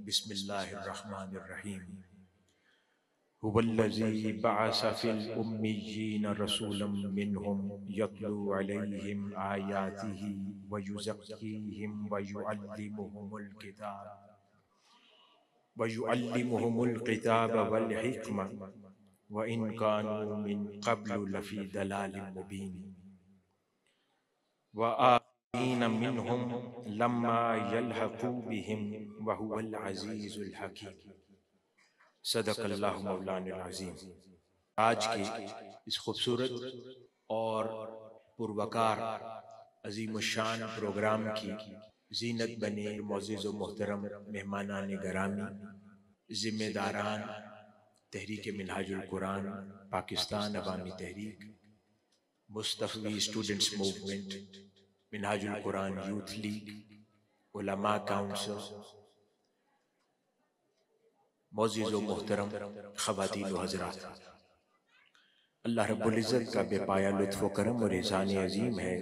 बिस्मिल्लाहिर्रहमानिर्रहीम। हुवल्लज़ी बअस फ़िल उम्मिय्यीन रसूलन मिनहुम यत्लू अलैहिम आयातिही व युज़क्कीहिम व युअल्लिमुहुमुल किताब वल हिक्मा व इन कानू मिन क़ब्लु लफ़ी दलालिम मुबीन व आखरीन मिनहुम लम्मा यल्हक़ू बिहिम व हुवल अज़ीज़ुल हकीम। सदक़ल्लाहु मौलाना अज़ीम। आज के इस खूबसूरत और पुरवकार अज़ीमुश्शान प्रोग्राम की ज़ीनत बने मुअज़्ज़िज़ व मोहतरम मेहमानान गिरामी, ज़िम्मेदारान Tehreek Minhajul Quran Pakistan Awami Tehreek, Mustafavi students movement, Minhajul Quran youth league, Ulama council, मुअज़्ज़िज़ व मोहतरम ख़वातीन व हज़रात, अल्लाह रब्बुल इज़्ज़त का बेपाया लुत्फ़ व करम और एहसान अज़ीम है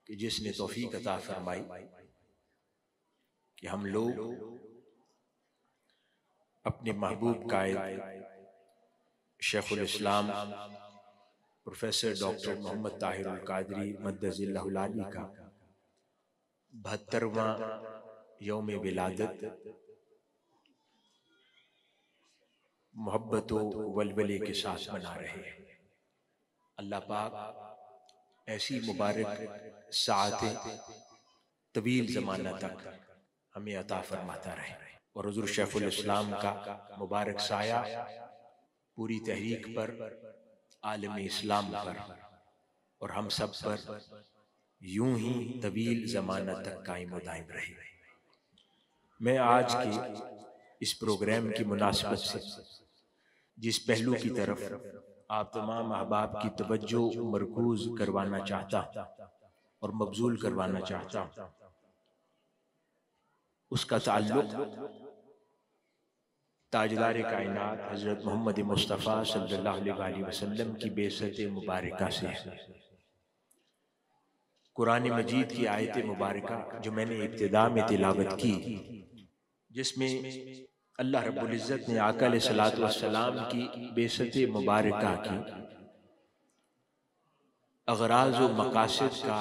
कि जिसने तौफ़ीक़ अता फरमाई कि हम लोग अपने महबूब कायद शेखुल इस्लाम प्रोफेसर डॉक्टर मोहम्मद ताहिरुल कादरी मद्दज़िल्लहुल आली का 72वां यौम विलादत मोहब्बत व वलवले के साथ मना रहे हैं। अल्लाह पाक ऐसी मुबारक साअतें तवील ज़माना तक हमें अता फरमाता रहे और हुज़ूर शेखुल इस्लाम का मुबारक साया पूरी तहरीक पर, आलम इस्लाम पर और हम सब पर यूं ही तवील ज़माना तक कायम व दायम रहे। मैं आज के इस प्रोग्राम की मुनासिबत से जिस पहलू की तरफ आप तमाम अहबाब की तवज्जो मरकूज करवाना चाहता और मबजूल करवाना चाहता, उसका ताल्लुक ताजदार कायनात हज़रत मोहम्मद मुस्तफ़ा सल्लल्लाहु अलैहि वसल्लम की बेइज्जत मुबारका से है। कुरान मजीद की आयत मुबारका जो मैंने इब्तिदा में तिलावत की, जिसमें अल्लाह रब्बुल इज़्ज़त ने आका अलैहिस्सलातु वस्सलाम की बेइज्जत मुबारका की अग़राज़ व मक़ासिद का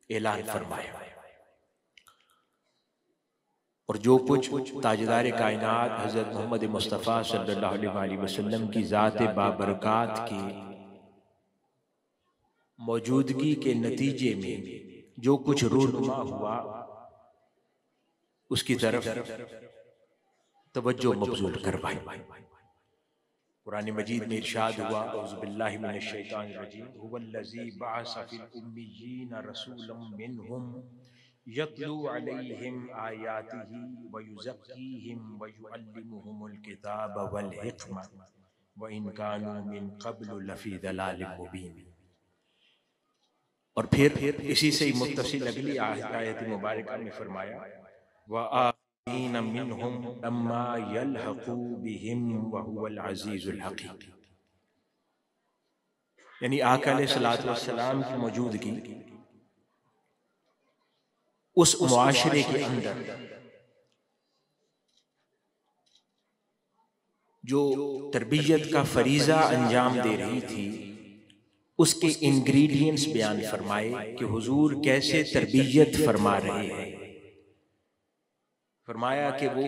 ऐलान फरमाया और जो कुछ ताजदार कायनात हज़रत मोहम्मद मुस्तफ़ा सल्लल्लाहु अलैहि वसल्लम की ज़ात बाबरकात की मौजूदगी के नतीजे में जो कुछ रूनुमा हुआ उसकी तरफ तवज्जो मबज़ूल करवाई। कुरान मजीद में इरशाद हुआ, औज़ु बिल्लाहि मिनश शैतानिर रजीम, हुवल्लज़ी बअस फ़िल उम्मिय्यीन रसूलन मिनहुम यत्लू अलैहिम आयातिही व युज़क्कीहिम व युअल्लिमुहुमुल किताब वल हिक्मा व इन कानू मिन क़ब्लु लफ़ी दलालिम मुबीन। और फिर इसी से ही मुत्तसिल अगली आयत मुबारका में फरमाया, व आखरीन मिनहुम लम्मा यल्हक़ू बिहिम व हुवल अज़ीज़ुल हकीम। यानी आका अलैहिस्सलातु वस्सलाम की मौजूदगी उस मुआशरे के अंदर जो तरबियत का फरीजा अंजाम दे रही थी, उसके इंग्रेडिएंट्स बयान फरमाए कि हुजूर कैसे तरबियत फरमा रहे हैं। फरमाया कि वो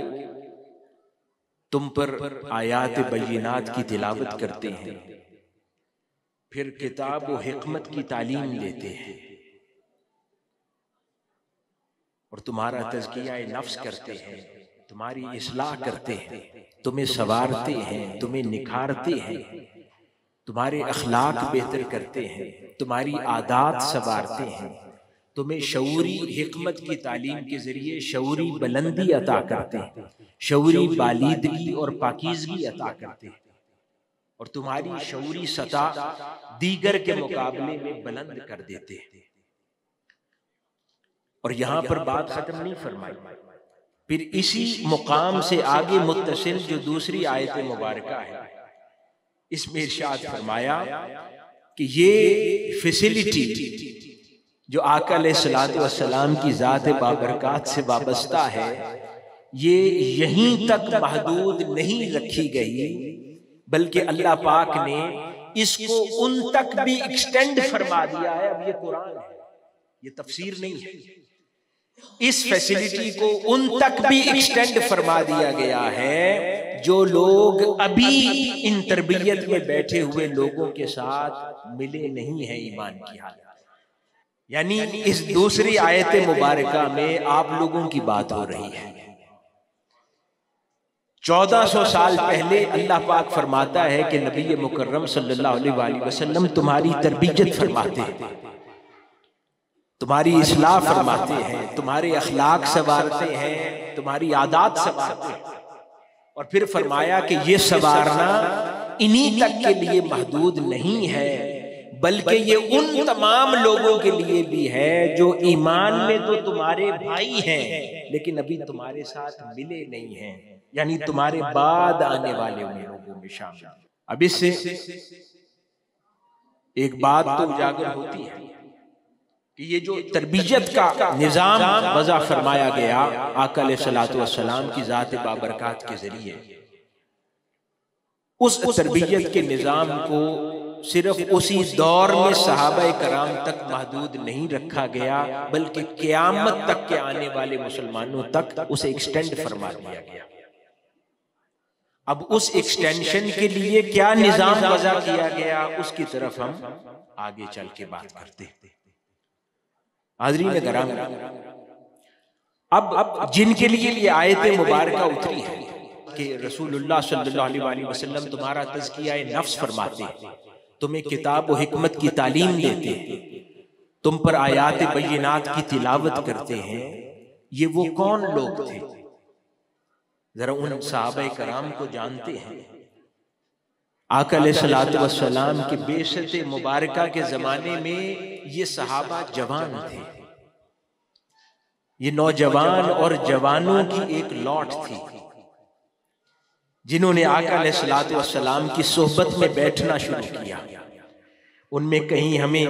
तुम पर आयात बय्यिनात की तिलावत करते हैं, फिर किताब व हिकमत की तालीम देते हैं और तुम्हारा तज़किया नफ्स करते हैं, तुम्हारी इस्लाह करते हैं, तुम्हें संवारते हैं, तुम्हें निखारते हैं, तुम्हारे अखलाक बेहतर करते हैं, तुम्हारी आदात संवारते हैं, तुम्हें शऊरी हिकमत की तालीम के जरिए शऊरी बुलंदी अता करते हैं, शऊरी बालीदगी और पाकीज़गी अता करते हैं और तुम्हारी शऊरी सतह दीगर के मुकाबले में बुलंद कर देते हैं। और यहां पर बात खत्म नहीं फरमाई, फिर इसी मुकाम से आगे मुत्तसिल जो दूसरी आयत मुबारका है, इसमें इरशाद फरमाया कि ये फैसिलिटी जो आका अलैहिस्सलातु वस्सलाम की ज़ात बाबरकात से वाबस्ता है, ये यहीं तक महदूद नहीं रखी गई, बल्कि अल्लाह पाक ने इसको उन तक भी एक्सटेंड फरमा दिया है। अब ये कुरान है, ये तफसीर नहीं है। इस फैसिलिटी को उन तक भी एक्सटेंड फरमा दिया गया है जो लोग अभी इन तरबियत में बैठे हुए लोगों के साथ मिले नहीं है ईमान की हालत। यानी इस दूसरी आयत मुबारका में आप लोगों की बात हो रही है। 1400 साल पहले अल्लाह पाक फरमाता है कि नबी मुकर्रम सल्लल्लाहु अलैहि वसल्लम तुम्हारी तरबियत फरमाते हैं, तुम्हारी इस्लाह फरमाते हैं, तुम्हारे अखलाक संवारते हैं, तुम्हारी आदात संवारते हैं। और फिर फरमाया कि ये संवारना इन्हीं तक के लिए महदूद नहीं है, बल्कि ये उन तमाम लोगों के लिए भी है जो ईमान में तो तुम्हारे भाई हैं लेकिन अभी तुम्हारे साथ मिले नहीं हैं, यानी तुम्हारे बाद आने वाले उन लोगों में शामिल। अब इससे एक बात तो उजागर होती है कि ये जो तरबियत का निजाम वज़ा फरमाया गया आका अलैहिस्सलातु वस्सलाम की ज़ात बाबरकात के जरिए, उस तरबियत के निजाम को सिर्फ उसी दौर में सहाबा कराम तक महदूद नहीं रखा गया, बल्कि क़यामत तक के आने वाले मुसलमानों तक उसे एक्सटेंड फरमा दिया गया। अब उस एक्सटेंशन के लिए क्या निजाम वज़ा किया गया, उसकी तरफ हम आगे चल के बात करते हैं। हाज़रीन किराम, अब जिनके लिए ये आयत मुबारका उतरी है कि रसूलुल्लाह सल्लल्लाहु अलैहि वसल्लम तुम्हारा तज़किया नफ्स फरमाते हैं, तुम्हें किताब और हिकमत की तालीम देते हैं, तुम पर आयात बय्यिनात की तिलावत करते हैं, ये वो कौन लोग थे? जरा उन सहाबा कराम को जानते हैं। आका अलैहिस्सलातु वस्सलाम के बेशत मुबारका के जमाने में ये सहाबा जवान थे, ये नौजवान और जवानों की एक लौट थी जिन्होंने आका अलैहिस्सलातु वस्सलाम की सोहबत में बैठना शुरू किया। उनमें कहीं हमें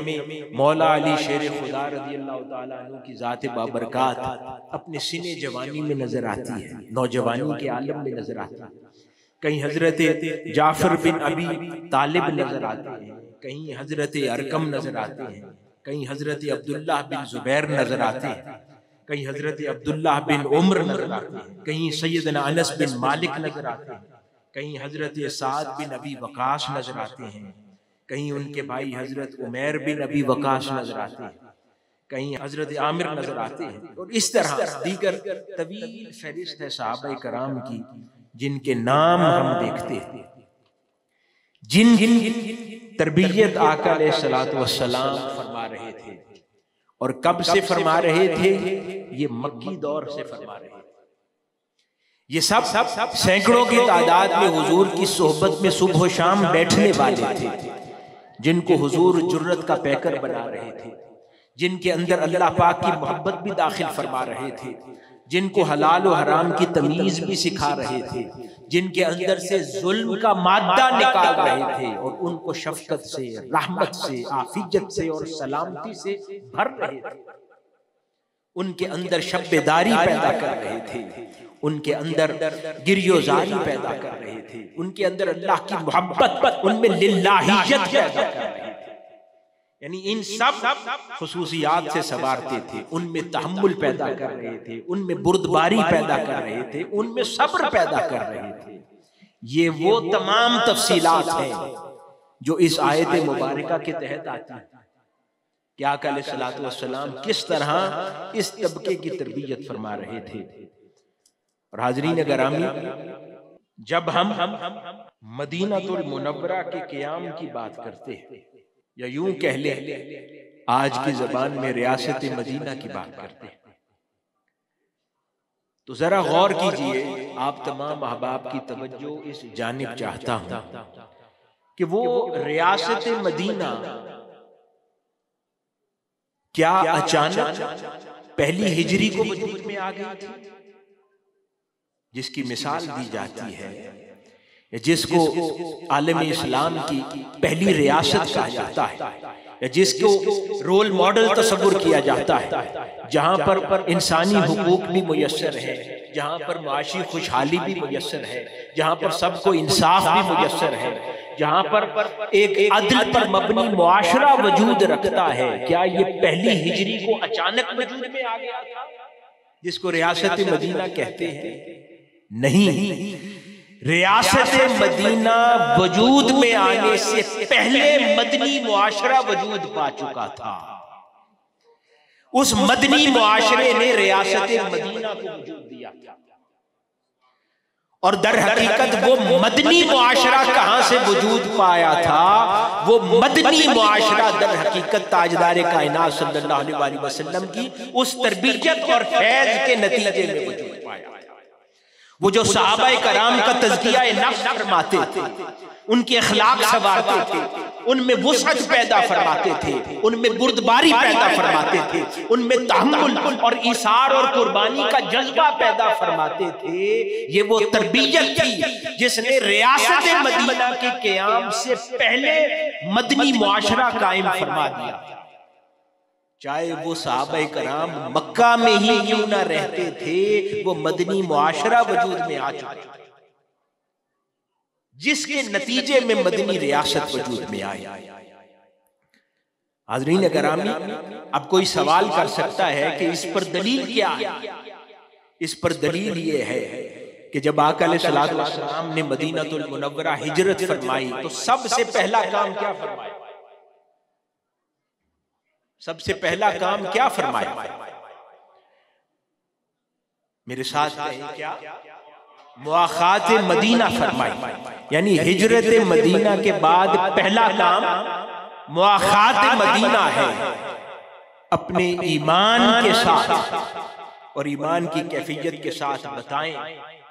मौला अली शेर खुदा रज़ियल्लाहु ताला अन्हु की ज़ात बाबरकात अपने सीने जवानी में नजर आती है, नौजवानी के आलम में नजर आती है। कहीं हजरत जाफर बिन अबी तालिब नजर आते हैं, कहीं हजरत अरकम नजर आते हैं, कहीं हजरत अब्दुल्लाह बिन जुबैर नजर आते हैं, कहीं हजरत अब्दुल्लाह बिन उम्र नजर आते हैं, कहीं सैयदना अनस बिन मालिक नजर आते हैं, कहीं हजरत साद बिन अबी वकास नजर आते हैं, कहीं उनके भाई हजरत उमैर बिन अबी वकास नजर आते हैं, कहीं हजरत आमिर नजर आते हैं। और इस तरह दीगर तवील फहरिस्त है सहाबा कराम की जिनके नाम हम देखते हैं, जिन जिन तरबियत आका अलैहिस्सलातु वस्सलाम फरमा रहे थे। और कब से फरमा रहे थे? ये मक्की दौर से फरमा रहे थे। ये सब सैकड़ों की तादाद में हुजूर की सोहबत में सुबह शाम बैठने वाले थे, जिनको हुजूर जुर्रत का पैकर बना रहे थे, जिनके अंदर अल्लाह पाक की मोहब्बत भी दाखिल फरमा रहे थे, जिनको हलाल और हराम की तमीज भी सिखा रहे थे, जिनके अंदर से जुल्म का मादा निकाल रहे थे और उनको शफकत से, रहमत से, आफियत से और सलामती से भर रहे थे। उनके अंदर शब्बेदारी पैदा कर रहे थे, उनके अंदर गिरियोजारी पैदा कर रहे थे, उनके अंदर अल्लाह की मोहब्बत, उनमें लिल्लाहियत पैदा कर रहे थे। यानी इन सब खुसूसियात से सवारते थे, उनमें तहम्मुल पैदा कर रहे थे, उनमें बुर्दबारी पैदा कर रहे थे, उनमें सब्र पैदा कर रहे थे। ये वो तमाम तफसीलात हैं जो इस आयत मुबारका के तहत आती है कि आका अलैहिस्सलातु वस्सलाम किस तरह इस तबके की तरबियत फरमा रहे थे। और हाज़रीन गिरामी, जब हम मदीनातुल मुनव्वरा के क़याम की बात करते हैं, या यूं कह ले आज की जबान में रियासत मदीना की बात करते हैं, तो जरा गौर कीजिए, आप तमाम अहबाब की तवज्जो इस जानिब चाहता हूं कि वो रियासत मदीना क्या अचानक पहली हिजरी को वजूद में आ गई थी, जिसकी मिसाल दी जाती है, जिसको आलम इस्लाम की पहली रियासत कहा जाता है। या जिसको रोल मॉडल तस्वुर किया जाता है, जहां पर इंसानी हुकूक भी मुयस्सर है, जहां पर माशी खुशहाली भी मुयस्सर है, जहां पर सबको इंसाफ भी मुयस्सर है, जहां पर एक अदल पर मबनी मुआशरा वजूद रखता है। क्या ये पहली हिजरी को अचानक वजूद में आ गया था जिसको रियासत मदीना कहते हैं? नहीं, रियासत मदीना वजूद में आने से पहले मदनी मुआशरा वजूद पा चुका था। उस मदनी मुआशरे ने रियासत मदीना को वजूद दिया था। और दर हकीकत वो मदनी मुआशरा कहां से वजूद पाया था? वो मदनी मुआशरा दर हकीकत ताजदार कायनात सल्लल्लाहु अलैहि वसल्लम की उस तरबियत और फैज के नतीजे में वजूद पाया। वो जो सहाबाए कराम का तज़किया नफ्स फरमाते थे, उनके अखलाक संवारते थे, उनमें वुसअत पैदा फरमाते थे, उनमें बुर्दबारी पैदा फरमाते थे, उनमें तहम्मुल और ईसार और कुर्बानी का जज्बा पैदा फरमाते थे। ये वो तरबियत थी जिसने रियासत मदीना के क़याम से पहले मदनी मुआशरा कायम फरमा दिया। चाहे वो सहाबाए कराम मक्का में ही क्यों ना रहते थे, वो मदनी मुआशरा वजूद में आ चुका, जिसके नतीजे में मदनी रियासत वजूद में आई। हाज़रीन करामी, अब कोई सवाल कर सकता है कि इस पर दलील क्या है? इस पर दलील ये है कि जब आका अलैहिस्सलातु वस्सलाम ने मदीनतुल मुनव्वरा हिजरत फरमाई तो सबसे पहला काम क्या फरमाया? सबसे पहला काम क्या फरमाया? मेरे साथ कहें, क्या? मुआखात मदीना फरमाई। यानी हिजरत मदीना के बाद पहला काम मुआखात मदीना है। अपने ईमान के साथ और ईमान की कैफियत के साथ बताएं,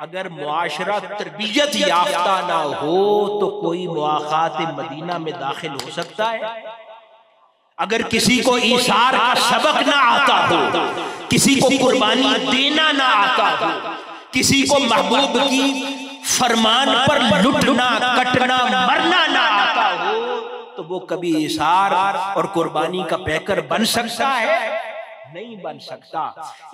अगर मुआशरा तरबियत याफ्ता ना हो तो कोई मुआखात मदीना में दाखिल हो सकता है? अगर किसी को ईसार का सबक ना आता हो, किसी को कुर्बानी देना ना आता हो, किसी को महबूब की फरमान पर लुटना, कटना, मरना ना आता हो, तो वो कभी ईसार और कुर्बानी का पैकर बन सकता है? नहीं बन सकता।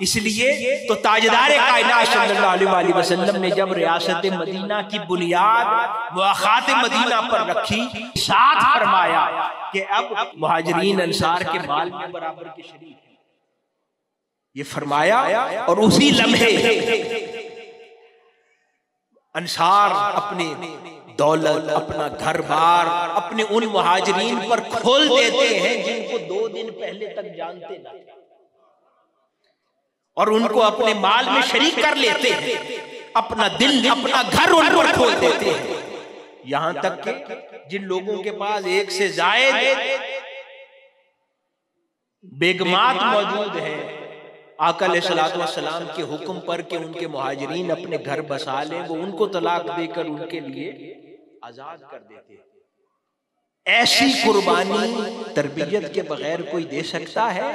इसलिए तो ताजदार कायनात सल्लल्लाहु अलैहि वसल्लम ने जब रियासत मदीना की बुनियाद मुआखात मदीना पर रखी, साथ फरमाया कि अब मुहाजिरीन अंसार के माल में बराबर के शरीक हैं, ये फरमाया। और उसी लम्हे अंसार अपने दौलत, अपना घर बार अपने उन मुहाजिरीन पर खोल देते हैं जिनको 2 दिन पहले तक जानते न थे, और उनको अपने माल में शरीक कर लेते हैं, अपना दिल, अपना घर उन पर खोल देते हैं। यहां तक कि जिन लोगों के पास 1 से ज़ायद बेगमात मौजूद है, आका अलैहिस्सलातु वस्सलाम के हुक्म पर कि उनके मुहाजिरीन अपने घर बसा लें, वो उनको तलाक देकर उनके लिए आजाद कर देते हैं। ऐसी कुर्बानी तरबियत के बगैर कोई दे सकता है?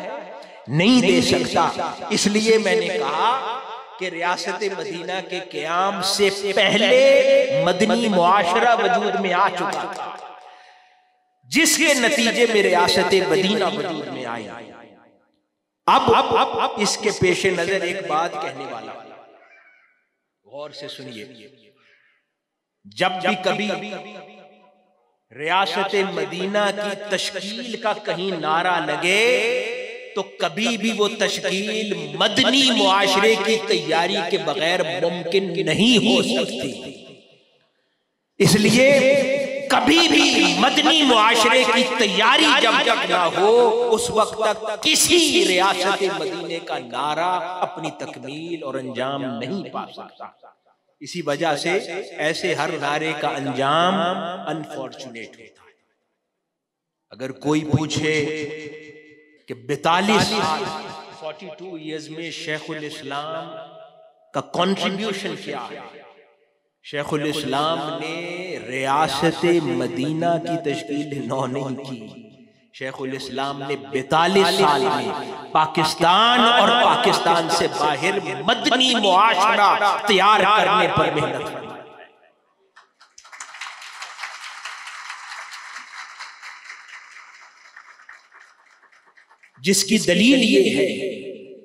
नहीं दे सकता। इसलिए मैंने कहा कि रियासत मदीना के क़याम से पहले मदनी मुआशरा वजूद में आ चुका था, जिसके नतीजे में रियासत मदीना वजूद में आई। अब इसके पेश नजर एक बात कहने वाला, गौर से सुनिए। जब भी कभी रियासत मदीना की तश्कील का कहीं नारा लगे तो कभी भी वो तश्कील मदनी मुआशरे की तैयारी के बगैर मुमकिन नहीं हो सकती। इसलिए कभी भी मदनी मुआशरे की तैयारी जब तक ना हो, उस वक्त तक किसी रियासत मदीने का नारा अपनी तकमील और अंजाम नहीं पा सकता। इसी वजह से ऐसे हर नारे का अंजाम अनफॉर्चुनेट होता है। अगर कोई पूछे कि 42 ईयर्स में शेखुल इस्लाम का कंट्रीब्यूशन क्या है, शेखुल इस्लाम ने रियासत मदीना की तश्कील नहीं की। शेखुल इस्लाम ने 42 साल में पाकिस्तान और पाकिस्तान से बाहर मदनी मुआशरा तैयार करने पर मेहनत की। जिसकी दलील ये है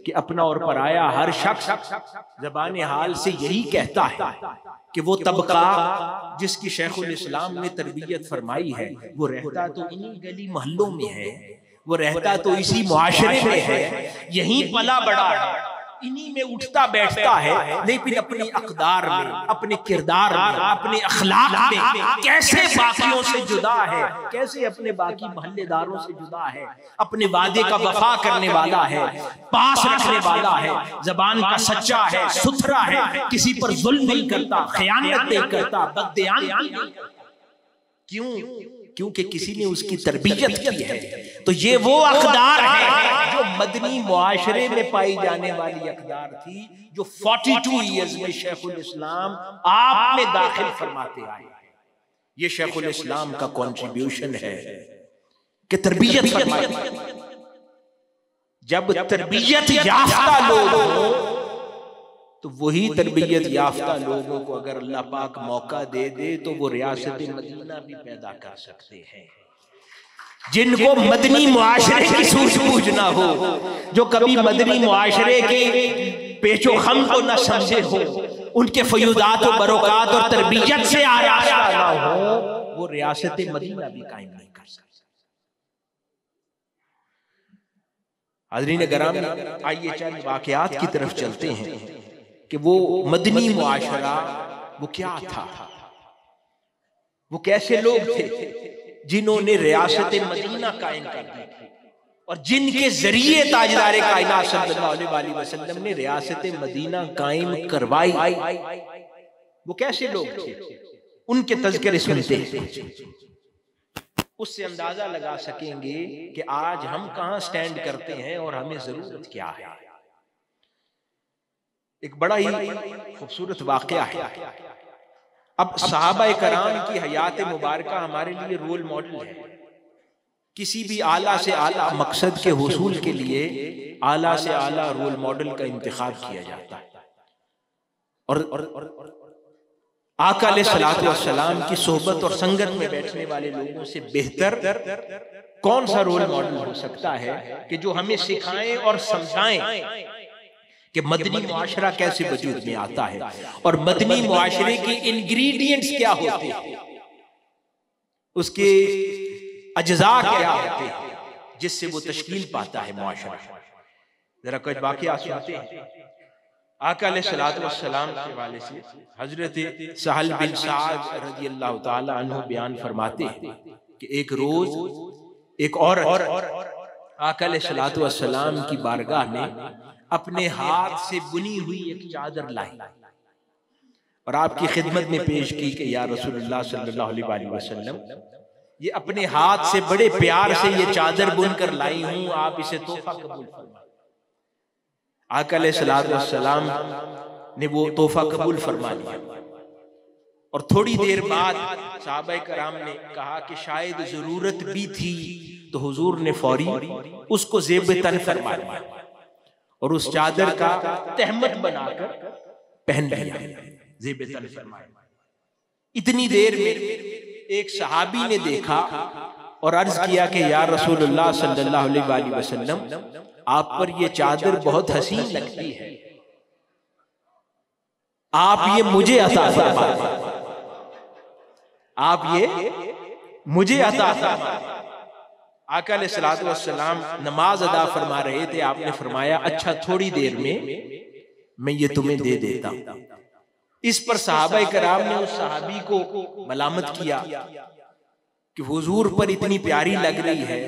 कि अपना और पराया हर शख्स ज़बान हाल से यही कहता है कि वो तबका जिसकी शेखुल इस्लाम ने तरबियत फरमाई है वो रहता तो इन्हीं गली मोहल्लों में है, वो रहता तो इसी मुआशरे में है, यहीं पला बड़ा है, इन्हीं में उठता बैठता है, लेकिन अपनी अक़दार में, अपने किरदार में, अपने अखलाक में कैसे बाकियों से जुदा है, कैसे अपने बाकी मोहल्लेदारों से जुदा है, अपने वादे का वफा करने वाला है, पास रखने वाला है, जबान का सच्चा है, सुथरा है, किसी पर जुल्म नहीं करता, खयानत नहीं करता, बददयान। क्यों? क्योंकि किसी ने उसकी तरबियत की है। तो ये वो अक़दार है जो मदनी मुआशरे में पाई जाने वाली अक़दार थी, जो 42 ईयर्स में शेखुल इस्लाम आप में दाखिल फरमाते आए। ये शेखुल इस्लाम का कंट्रीब्यूशन है कि तरबियत फरमाई। जब तरबियत याफ्ता लोग हो तो वही तरबियत याफ्ता लोगों को अगर अल्लाह पाक मौका दे दे तो वो रियासत मदीना भी पैदा कर सकते हैं। जिनको मदनी मुआशरे की सूझबूझ ना हो, जो कभी मदनी मुआशरे के पेचो खम को न समझे हो, उनके फयूदात और बरोकात और तरबियत से आरास्ता ना हो, वो रियासत मदीना भी कायम नहीं कर सकते। हाज़रीन किराम, आइए चंद वाक़यात की तरफ चलते हैं कि वो मदनी मुआशरा वो क्या था, वो कैसे लोग थे जिन्होंने रियासत मदीना कायम कर दी और जिनके जरिए ताजदार कायनात सल्लल्लाहु अलैहि वसल्लम ने रियासत मदीना कायम करवाई। वो कैसे लोग थे, उनके तज़किरे सुनते हैं, उससे अंदाजा लगा सकेंगे कि आज हम कहां स्टैंड करते हैं और हमें जरूरत क्या है। एक बड़ा ही खूबसूरत वाक़या है। अब सहाबा कराम की हयात मुबारका हमारे लिए रोल मॉडल है। किसी भी आला से आला मकसद के हुसूल के लिए आला से आला रोल मॉडल का इंतखाब किया जाता है और आका अलैहिस्सलातु वस्सलाम की सोहबत और संगत में बैठने वाले लोगों से बेहतर कौन सा रोल मॉडल हो सकता है कि जो हमें सिखाएं और समझाएं कि मदनी मुआशरा कैसे वजूद में आता है और मदनी मुआशरे के इंग्रेडिएंट्स क्या होते हैं, उसके अज्जा क्या होते हैं जिससे वो तश्कील पाता है मुआशरा। जरा कुछ वाक़या सुनते हैं। आका अलैहिस्सलातु वस्सलाम के हवाले से हजरत सहल बिन साद रज़ियल्लाहु ताला अन्हु बयान फरमाते हैं कि एक रोज एक औरत आका अलैहिस्सलातु वस्सलाम की बारगाह में अपने हाथ से बुनी हुई एक चादर लाई और आपकी खिदमत में पेश की कि या रसूलुल्लाह सल्लल्लाहु अलैहि वसल्लम, ये अपने हाथ से बड़े प्यार से ये चादर बुनकर लाई हूं, आप इसे तोहफा कबूल फरमाएं। आका अलैहिस्सलातु वस्सलाम ने वो तोहफा कबूल फरमा लिया और थोड़ी देर बाद सहाबा कराम ने कहा कि शायद जरूरत भी थी, तो हुजूर ने फौरी उसको ज़ेब तन फरमा लिया और उस चादर का तहमत बनाकर पहन लिया, ज़ेब तन फरमाया। इतनी देर में एक सहाबी ने देखा और अर्ज किया कि या रसूलुल्लाह सल्लल्लाहु अलैहि वसल्लम, आप पर ये चादर बहुत हसीन लगती है, आप ये मुझे अता फरमाएं, आप ये मुझे अता फरमाएं। आका अलैहिस्सलातु वस्सलाम नमाज अदा फरमा रहे थे, आपने फरमाया अच्छा थोड़ी देर में मैं ये तुम्हें दे देता हूं। इस पर सहाबा कराम ने उस सहाबी को मलामत किया कि हुजूर पर इतनी प्यारी लग रही है,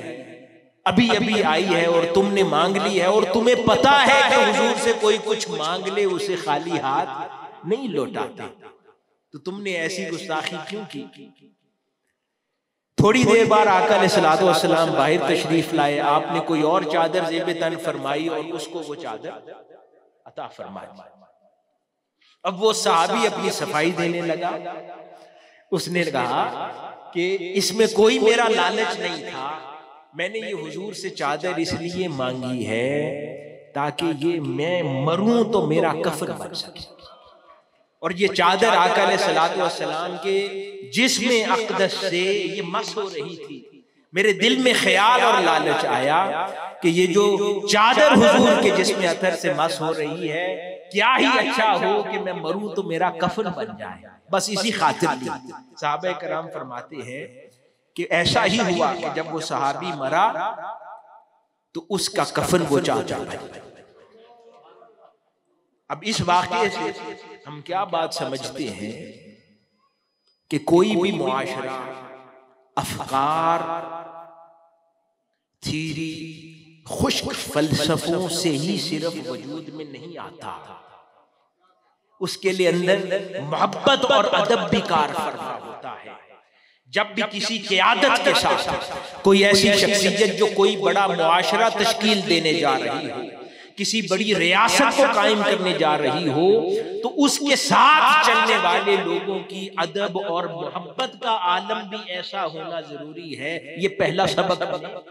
अभी अभी आई है और तुमने मांग ली है और तुम्हें पता है कि हुजूर से कोई कुछ मांग ले उसे खाली हाथ नहीं लौटाते, तो तुमने ऐसी गुस्ताखी क्यों की। थोड़ी देर बाद आका अलैहिस्सलातु वस्सलाम बाहर तशरीफ लाए, आपने कोई और चादर ज़ेब तन फरमाई और उसको वो चादर अता फरमाई। अब वो सहाबी अपनी सफाई देने लगा। उसने कहा कि इसमें कोई मेरा लालच नहीं था, मैंने ये हुजूर से चादर इसलिए मांगी है ताकि ये मैं मरूं तो मेरा कफन बन सके। और ये चादर आका अलैहिस्सलातु वस्सलाम के जिस्म अक़दस से ये मस हो रही थी, मेरे दिल में ख्याल और लालच आया कि ये जो चादर हुजूर के जिस्म अतर से मस हो रही है, क्या ही अच्छा हो कि मैं मरूं तो मेरा कफन बन जाए, बस इसी खातिर ली। सहाबा कराम फरमाते हैं कि ऐसा ही हुआ कि जब वो सहाबी मरा तो उसका कफन वो चादर बन। अब इस वाक़ये से हम क्या बात समझते हैं कि कोई भी मुआशरा अफकार, थीरी, खुश्क फलसफों से ही सिर्फ वजूद में नहीं आता, उसके लिए अंदर मोहब्बत और अदब भी कार फरमा होता है। जब भी किसी क़यादत के साथ कोई ऐसी शख्सियत जो कोई बड़ा मुआशरा तश्कील देने जा रही हो, किसी बड़ी रियासत को कायम करने जा रही हो, तो उसके साथ चलने वाले लोगों की अदब और मोहब्बत का आलम भी ऐसा होना जरूरी है। ये पहला सबक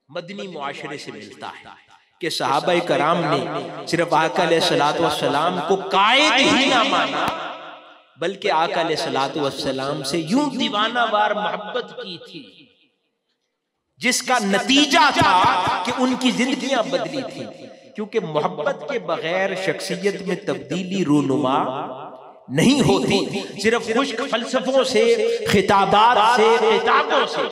मदनी मुआशरे से मिलता है कि सहाबा कराम ने सिर्फ आका अलैहिस्सलातु वस्सलाम को कायद ही ना माना, बल्कि आका अलैहिस्सलातु वस्सलाम से यूं दीवानावार मोहब्बत की थी, जिसका नतीजा था कि उनकी जिंदगियां बदली थी। क्योंकि मोहब्बत के बगैर शख्सियत में तब्दीली रूनुमा नहीं होती। सिर्फ खुश्क फलसफों से, खिताबात से, किताबों से,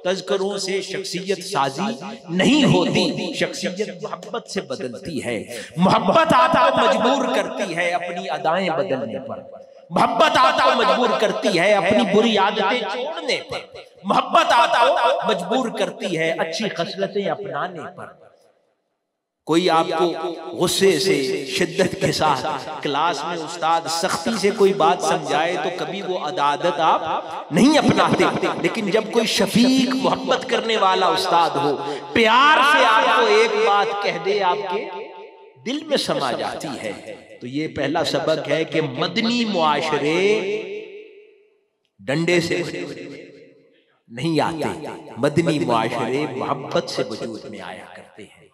तज़किरों से शख्सियत साजी नहीं होती। शख्सियत मोहब्बत से बदलती है। मोहब्बत आपको मजबूर करती है अपनी अदाएं बदलने पर, मोहब्बत आपको मजबूर करती है अपनी बुरी आदतें छोड़ने पर, मोहब्बत आपको मजबूर करती है अच्छी खसलतें अपनाने पर। कोई आपको गुस्से से, शिद्दत के साथ क्लास में उस्ताद सख्ती से कोई बात समझाए तो कभी वो आदत आप नहीं अपनाते, लेकिन जब कोई शफीक मोहब्बत करने वाला उस्ताद हो, प्यार से आपको एक बात कह दे, आपके दिल में समा जाती है। तो ये पहला सबक है कि मदनी मुआशरे डंडे से नहीं आते, मदनी मुआशरे मोहब्बत से वजूद में आया करते हैं,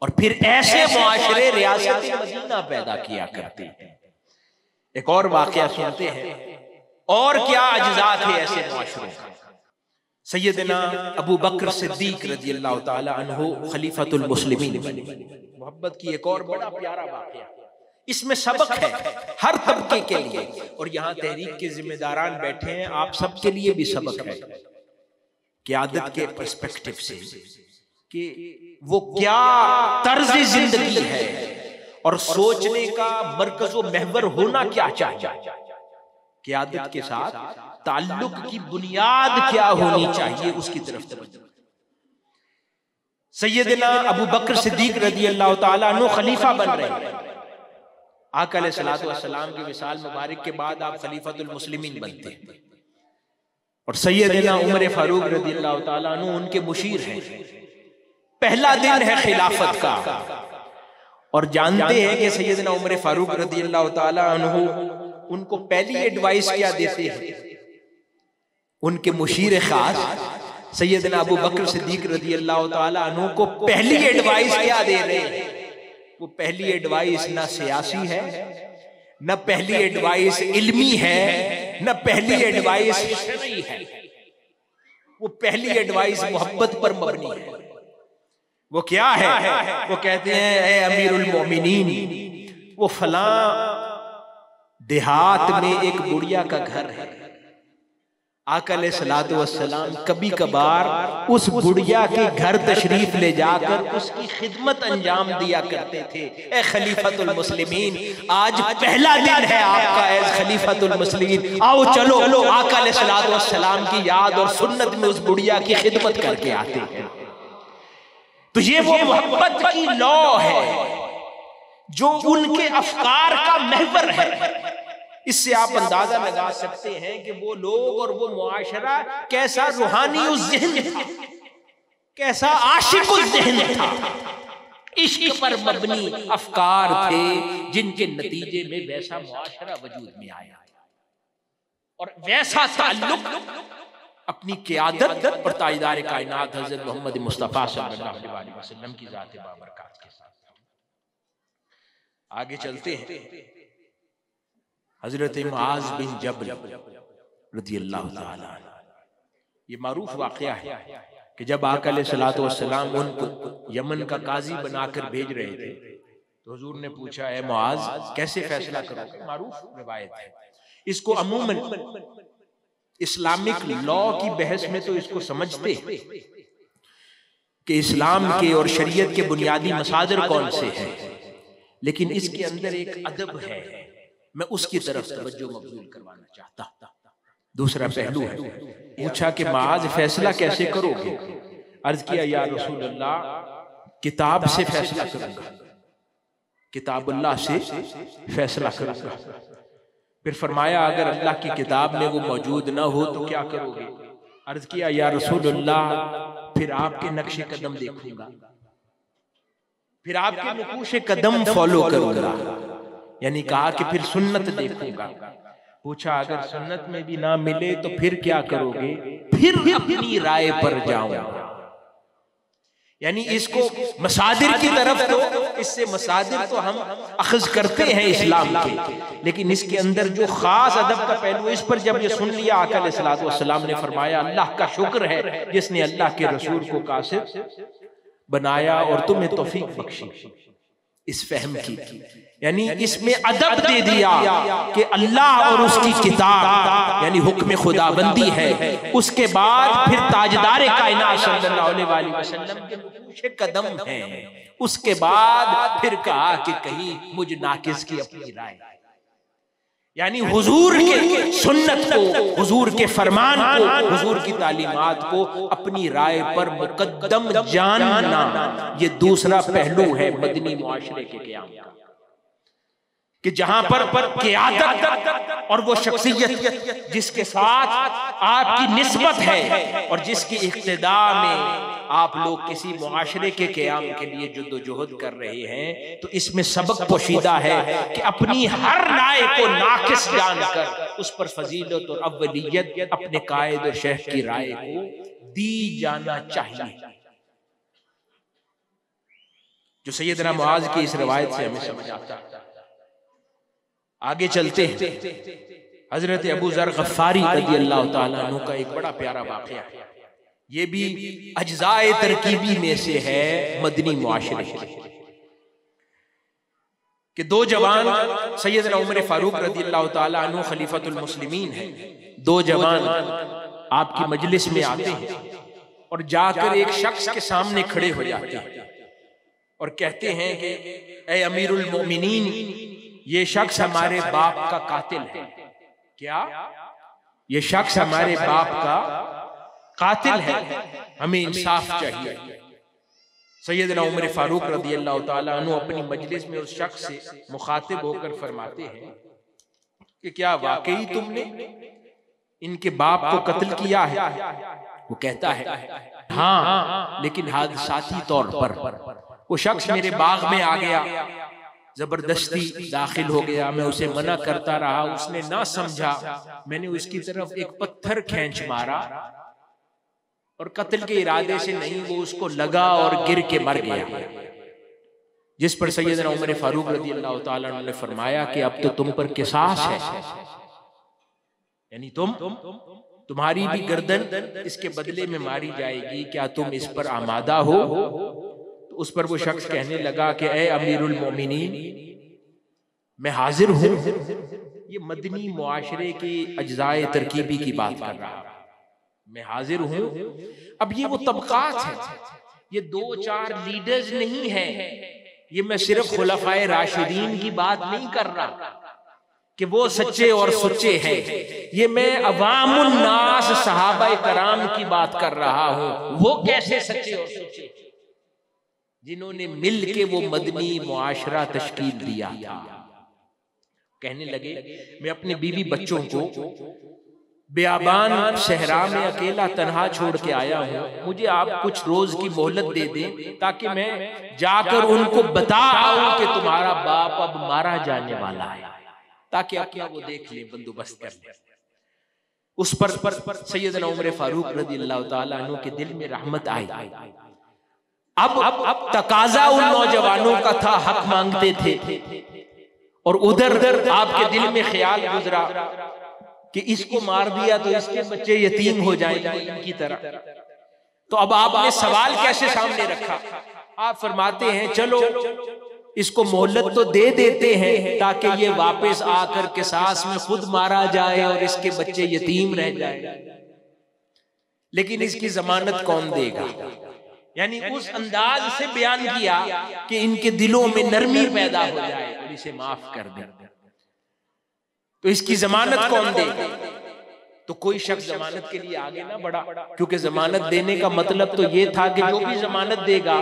और फिर ऐसे मुआशरे रियासत मदीना पैदा किया करते हैं। एक और वाकया सुनते हैं, और क्या अज्जा थे ऐसे मुआशरों का। सैयदना अबू बकर सिद्दीक रज़ियल्लाहु ताला अन्हु खलीफतुल मुस्लिमीन बने। मोहब्बत की एक और बड़ा प्यारा वाकया, इसमें सबक है हर तबके के लिए, और यहाँ तहरीक के जिम्मेदारान बैठे हैं, आप सबके लिए भी सबक है क़यादत के पर्सपेक्टिव से कि वो क्या तर्ज जिंदगी है और सोचने का मरकज़ व महवर होना क्या चाहिए। क़यादत के साथ ताल्लुक की बुनियाद क्या होनी चाहिए, उसकी तरफ तवज्जो। सैयदना अबू बकर सिद्दीक रज़ियल्लाहु ताला अन्हु खलीफा बन रहे हैं। आका अलैहिस्सलातु वस्सलाम के विसाल मुबारक के बाद आप खलीफतुल मुस्लिमीन बनते हैं, और सैयदना उमर फारूक रज़ियल्लाहु ताला अन्हु उनके मुशीर हैं। पहला दिन है खिलाफत का, और जानते हैं कि सैयदना उमर फारूक रज़ियल्लाहु ताला अन्हु उनको पहली एडवाइस क्या देते हैं। उनके मुशीर खास सैयदना अबू बकर सिद्दीक रज़ियल्लाहु ताला अन्हु को पहली एडवाइस क्या दे रहे हैं। वो पहली एडवाइस ना सियासी है, न पहली एडवाइस इल्मी है, न पहली एडवाइस शरई है। वो पहली एडवाइस मोहब्बत पर मबनी है। वो क्या है? वो कहते हैं, ए अमीरुल मोमिनीन, वो फलां देहात में एक बुढ़िया का घर है। आका अलैहिस्सलातु वस्सलाम कभी कभार उस बुढ़िया के घर तशरीफ ले जाकर उसकी खिदमत अंजाम दिया करते थे। ए खलीफतुल मुस्लिमीन, आज पहला दिन है आपका एज खलीफतुल मुस्लिमीन, आओ चलो आका अलैहिस्सलातु वस्सलाम की याद और सुन्नत में उस बुढ़िया की खिदमत करके आते हैं। तो ये वो मोहब्बत की लौ है जो उनके अफकार का महवर है। इससे आप अंदाजा लगा सकते हैं कि वो लोग और वो मुआशरा कैसा रूहानी उस ज़हन था, कैसा आशिक उस ज़हन था। इश्क पर मबनी अफकार थे जिनके नतीजे में वैसा मुआशरा वजूद में आया और वैसा ताल्लुक अपनी क़यादत और ताजदार कायनात हज़रत मोहम्मद मुस्तफ़ा सल्लल्लाहु अलैहि वसल्लम की ज़ात बाबरकात के साथ। आगे चलते हैं। हजरत मुआज़ बिन जबल रज़ियल्लाहु ताला ये मारूफ वाकया है कि जब आका अलैहिस्सलातु वस्सलाम उनको यमन का काजी बनाकर भेज रहे थे तो हुजूर ने पूछा, है मुआज कैसे फैसला करोगे? मारूफ रिवायत है। इसको अमूमन इस्लामिक लॉ की बहस में तो इसको समझते कि इस्लाम के और शरीयत के बुनियादी मसादिर कौन से हैं, लेकिन इसके अंदर एक अदब है, मैं उसकी तरफ तवज्जो मबज़ूल करवाना चाहता। दूसरा पहलू है, पूछा कि माज फैसला कैसे करोगे? अर्ज किया, या रसूल अल्लाह किताब से फैसला करूंगा, किताबुल्लाह से फैसला करूंगा। फिर फरमाया, अगर अल्लाह की किताब में वो मौजूद ना हो तो क्या करोगे? अर्ज किया, या रसूल अल्लाह फिर आपके नक्शे कदम देखूंगा, फिर आपके नकूशे कदम फॉलो करूंगा, यानी कहा कि फिर सुन्नत देखूंगा। पूछा, अगर सुन्नत में भी ना मिले तो फिर क्या करोगे? फिर अपनी राय पर जाऊंगा। यानी इसको मसादिर की तरफ, तो इससे मसादिर तो हम अखज़ करते हैं इस्लाम के, लेकिन इसके अंदर जो खास अदब का पहलू, इस पर जब ये सुन लिया आका अलैहिस्सलातु वस्सलाम ने फरमाया, अल्लाह का शुक्र है जिसने अल्लाह के रसूल को कासिद बनाया और तुम्हें तौफीक बख्शी इस फहम की। यानी इसमें अदब दे दिया कि अल्लाह और उसकी किताब यानी हुक्म खुदाबंदी है, उसके बाद फिर ताजदार कायनात सल्लल्लाहु अलैहि वसल्लम के नक्शे कदम है, उसके बाद फिर कहा कि कहीं मुझ नाकिस की अपनी राय, यानी हुजूर के सुन्नत को, हुजूर के फरमान को, हुजूर की तालीमात को अपनी राय पर मुकद्दम जानना, ये दूसरा पहलू है मदनी मुआशरे के क़याम का, कि जहां पर क़ियादत और वो शख्सियत जिसके साथ आपकी निस्बत है और जिसकी इक्तिदा में आप लोग किसी मुआशरे के क़याम के लिए जद्दोजहद कर रहे हैं, तो इसमें सबक पोशीदा है कि अपनी हर राय को नाकिस जानकर उस पर फजीलत और अव्वलियत अपने कायद और शेख की राय को दी जाना चाहिए, जो सैयदना मुआज की इस रवायत से हमें समझ आता है। आगे चलते हैं, हजरत अबू ज़र गफ़ारी रज़ी अल्लाह ताला अन्हु का एक बड़ा प्यारा वाक़या है, ये भी अज्ज़ाए तरकीबी में से है मदनी मुआशरे के। दो जवान सैयदना उमर फारूक रज़ी अल्लाह ताला अन्हु खलीफतुल मुस्लिमीन है, दो जवान आपकी मजलिस में आते हैं और जाकर एक शख्स के सामने खड़े हो जाते हैं और कहते हैं कि ए अमीरुल मोमिनीन, ये शख्स हमारे बाप का कातिल है। क्या? ये शख्स हमारे बाप का कातिल है, हमें इंसाफ चाहिए। सैयदना उमर फारूक रज़ी अल्लाह ताला अन्हु अपनी मजलिस में उस शख्स से मुखातिब होकर फरमाते हैं कि क्या वाकई तुमने इनके बाप को कत्ल किया है? वो कहता है हाँ, लेकिन हादसाती तौर पर वो शख्स मेरे बाग में आ गया, जबरदस्ती दाखिल हो गया, मैं उसे मना करता रहा, उसने ना समझा, मैंने उसकी तरफ एक पत्थर खींच मारा और कत्ल के इरादे से नहीं, वो उसको लगा और गिर के मर गया। जिस पर सैयदना उमर फारूक रज़ी अल्लाह ताला अन्हु ने फरमाया कि अब तो तुम पर किसास है, यानी तुम्हारी भी गर्दन इसके बदले में मारी जाएगी, क्या तुम इस पर आमादा हो? तो उस पर वो शख्स कहने लगा कि ए अमीरुल मोमिनीन, मैं हाजिर हूं। ये मदनी मुआशरे की अज्जाए तरकीबी की बात कर रहा हूं, मैं हाजिर हूं। अब ये वो तबकात है, ये दो चार लीडर्स नहीं है, ये मैं सिर्फ खुलफाए राशिदीन की बात नहीं कर रहा कि वो सच्चे और सुच्चे हैं, ये मैं अवामुन नास सहाबाए कराम की बात कर रहा हूं। वो कैसे सच्चे और सुच्चे? जिन्होंने मिल के वो मदनी मुआशरा तश्कील दिया था। कहने लगे मैं अपने बीवी बच्चों को बेआबान सहरा में अकेला तन्हा छोड़ के आया हूं, मुझे आप कुछ रोज की मोहलत दे दें ताकि मैं जाकर उनको बता आऊं कि तुम्हारा बाप अब मारा जाने वाला है, ताकि अपना वो देख ले, बंदोबस्त कर ले। उस पर सैयदना उमर फारूक रज़ी अल्लाह ताला अन्हु के दिल में रहमत आई। अब तकाजा उन नौजवानों का था, हक मांगते थे, और उधर आपके दिल में ख्याल गुजरा कि इसको मार दिया तो इसके बच्चे यतीम हो जाएंगे इनकी तरह। तो अब आपने सवाल कैसे सामने रखा? आप फरमाते हैं चलो इसको मोहलत तो दे देते हैं ताकि ये वापस आकर के सास में खुद मारा जाए और इसके बच्चे यतीम रह जाए, लेकिन इसकी जमानत कौन देगा? यानी उस अंदाज से बयान किया कि इनके दिलों में नरमी पैदा हो जाए और इसे माफ कर दे। तो इसकी जमानत कौन देगा? तो कोई शख्स जमानत के लिए आगे ना बढ़ा, क्योंकि जमानत देने का मतलब तो ये था कि जो भी जमानत देगा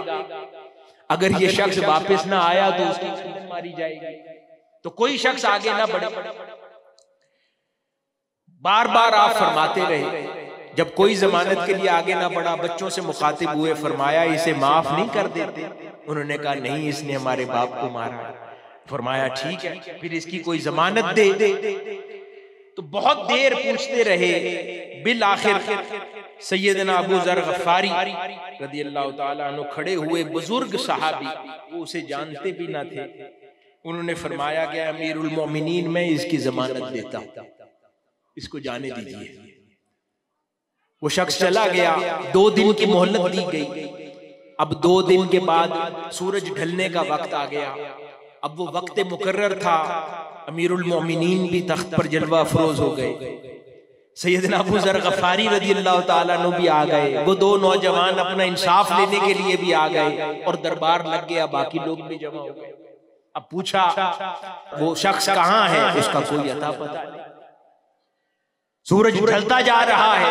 अगर ये शख्स वापस ना आया तो उसकी गर्दन मारी जाएगी। तो कोई शख्स आगे ना बढ़े। बार बार आप फरमाते रहे, जब कोई जमानत के लिए आगे ना बढ़ा, बच्चों से मुखातिब हुए, फरमाया इसे माफ नहीं कर देते? उन्होंने कहा नहीं, इसने हमारे बाप को मारा। फरमाया ठीक है, फिर इसकी कोई जमानत दे। तो बहुत देर पूछते रहे, बिल आखिर सैयदना अबू ज़र गफ़ारी रज़ियल्लाहु ताला अन्हु खड़े हुए, बुजुर्ग सहाबी, वो उसे जानते भी ना थे। उन्होंने फरमाया कि अमीरुल मोमिनीन, मैं इसकी जमानत देता हूं, इसको जाने दीजिए। वो शख्स चला गया। 2 दिन की मोहलत दी गई। अब 2 दिन के बाद सूरज ढलने का वक्त आ गया। अब वो वक्त मुकर्रर था, अमीरुल मोमिनीन भी तख्त पर जलवा अफरोज हो गए। सैयदना अबू ज़र गफ़ारी रज़ियल्लाहु ताला अन्हु भी आ गए। वो 2 नौजवान अपना इंसाफ लेने के लिए भी आ गए और दरबार लग गया, बाकी लोग भी जमा हो गए। अब पूछा वो शख्स कहाँ है? उसका कोई अता पता नहीं। सूरज ढलता जा रहा है।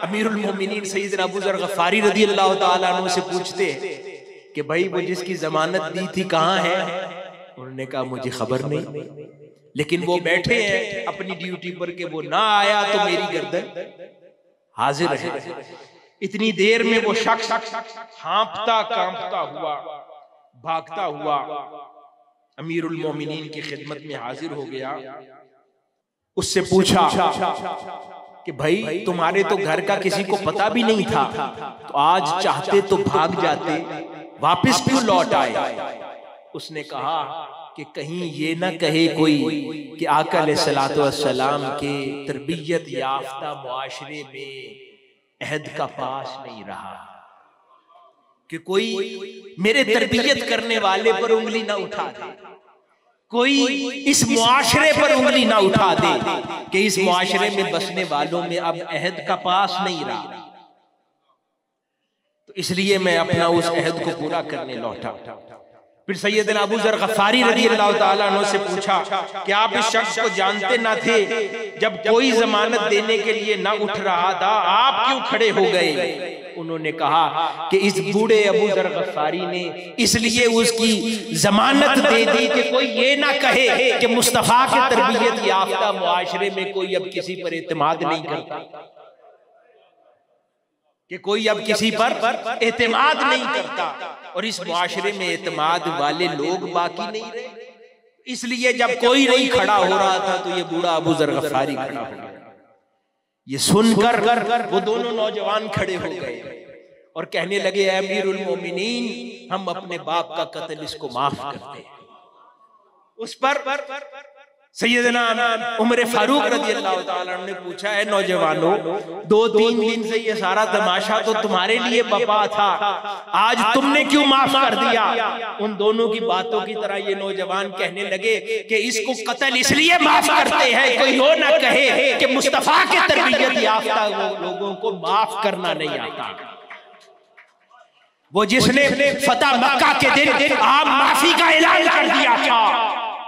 अमीरुल मोमिनीन सैयदना अबू ज़र गफ़ारी रज़ियल्लाहु ताला अन्हु से पूछते कि भाई वो जिसकी जमानत दी थी कहाँ है? उन्होंने कहा मुझे खबर नहीं, लेकिन वो बैठे हैं अपनी ड्यूटी पर कि वो ना आया तो मेरी गर्दन हाजिर है। इतनी देर में वो शख्स हाँफता कांपता हुआ, भागता हुआ अमीरुल मोमिनीन की खिदमत में हाजिर हो गया। उससे पूछा कि भाई तुम्हारे तो घर का किसी को पता भी नहीं था, तो आज चाहते तो भाग जाते, वापस क्यों लौट आए? उसने कहा कि कहीं ये ना कहे कोई कि आका अलैहिस्सलातु वस्सलाम के तरबियत याफ्ता मुआशरे में अहद का पास नहीं रहा, कि कोई मेरे तरबियत करने वाले पर उंगली ना उठा दे, कोई इस मुआशरे पर उंगली ना उठा दे कि इस मुआशरे में बसने वालों में अब अहद का पास नहीं रहा। तो इसलिए मैं अपना उस अहद को पूरा करने लौटा। फिर सैयदना अबू ज़र गफ़ारी रज़ियल्लाहु ताला अन्हु से पूछा कि आप इस शख्स को जानते ना थे? जब कोई जमानत देने के लिए ना उठ रहा था, आप क्यों खड़े हो गए? उन्होंने कहा कि इस बूढ़े अबू ज़र गफ़ारी ने इसलिए उसकी जमानत दे दी कि कोई ये ना कहे कि मुस्तफ़ा के तरबियत याफ्ता मुआशरे में कोई अब किसी पर एतमाद नहीं करता, कि कोई अब किसी पर एतमाद नहीं करता, और इस मुआशरे में एतमाद वाले लोग बाकी नहीं रहे। इसलिए जब कोई नहीं खड़ा हो रहा था तो ये बूढ़ा अबू ज़र गफ़ारी खड़ा हो गया। ये सुनकर वो दोनों नौजवान खड़े हो गए और कहने लगे, अमीरुल मोमिनीन, हम अपने बाप का कत्ल इसको माफ करते हैं। उस पर सैयदना उमर फारूक रज़ियल्लाहु ताला अन्हु ने पूछा, है नौजवानों, 2-3 दिन से ये सारा तमाशा तो तुम्हारे लिए बपा था, आज तुमने क्यों माफ कर दिया? उन दोनों की बातों की तरह ये नौजवान कहने लगे कि इसको कत्ल इसलिए माफ करते हैं कोई हो ना कहे कि मुस्तफा के तरबियत याफ्ता लोगों को माफ करना नहीं आता। वो जिसने फतह मक्का के दिन आम माफी का ऐलान कर दिया था,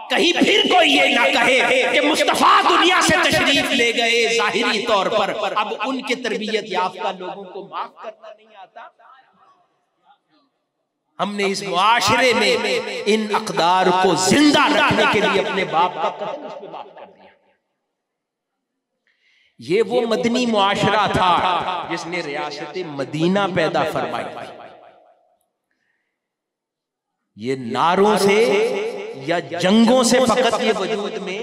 कहीं फिर कोई ये ना कहे कि मुस्तफा दुनिया से तशरीफ ले गए जाहिरी तौर पर, अब उनके तरबियत याफ्ता लोगों को माफ करना नहीं आता। हमने इस मुआशरे में इन अक़दार को जिंदा रखने के लिए अपने बाप का कत्ल उस पे माफ कर दिया। ये वो मदनी मुआशरा था जिसने रियासत मदीना पैदा फरमाई। ये नारों से या जंगों से फकत ये वजूद में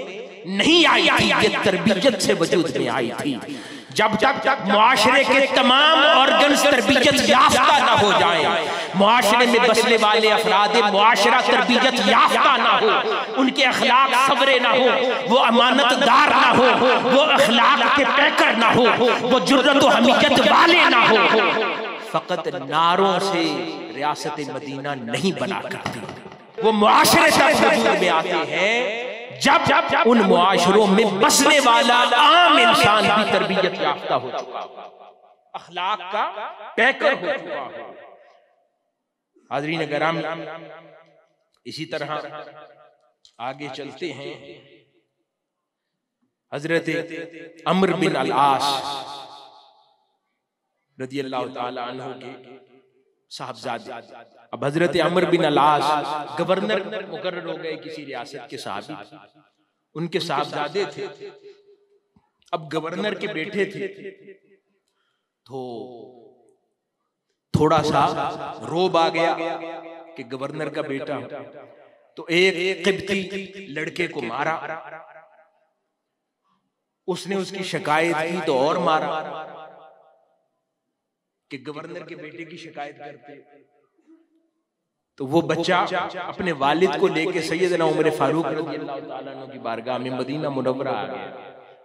नहीं आई थी, ये तरबियत से वजूद में आई थी। जब तक मुआशरे के तमाम ऑर्गन्स तरबियत याफ्ता ना हो जाएं, मुआशरे में बसने वाले अफराद मुआशरा तरबियत याफ्ता ना हो, उनके अखलाक सवरे ना हो, वो अमानतदार ना हो, वो अखलाक के पैकर ना हो, वो जुर्रत व हमीयत वाले ना हो, फकत नारों से रियासत मदीना नहीं बना करती। वो मुआशरे तक वजूद में आते हैं जब उन मुआशरों में बसने वाला आम इंसान भी तरबियत याफ्ता हो चुका हो, अखलाक का पैकर हो चुका हो। हाज़रीन किराम, इसी तरह आगे चलते हैं। हजरत अम्र बिन अल-आस रज़ियल्लाहु ताला अन्हु के साहबजादे, अब हजरत अम्र बिन अल-आस गवर्नर मुकर्रर हो गए किसी रियासत के साहबी, उनके साहबजादे थे। अब गवर्नर के बेटे थे तो थोड़ा सा रोब आ गया कि गवर्नर का बेटा, तो एक किब्ती लड़के को मारा। उसने उसकी शिकायत की तो और मारा कि गवर्नर के बेटे की शिकायत करते। तो वो बच्चा अपने वालिद को लेके सैयदना उमर फारूक रज़ियल्लाहु ताला अन्हु की बारगाह में मदीना मुनव्वरा आ गया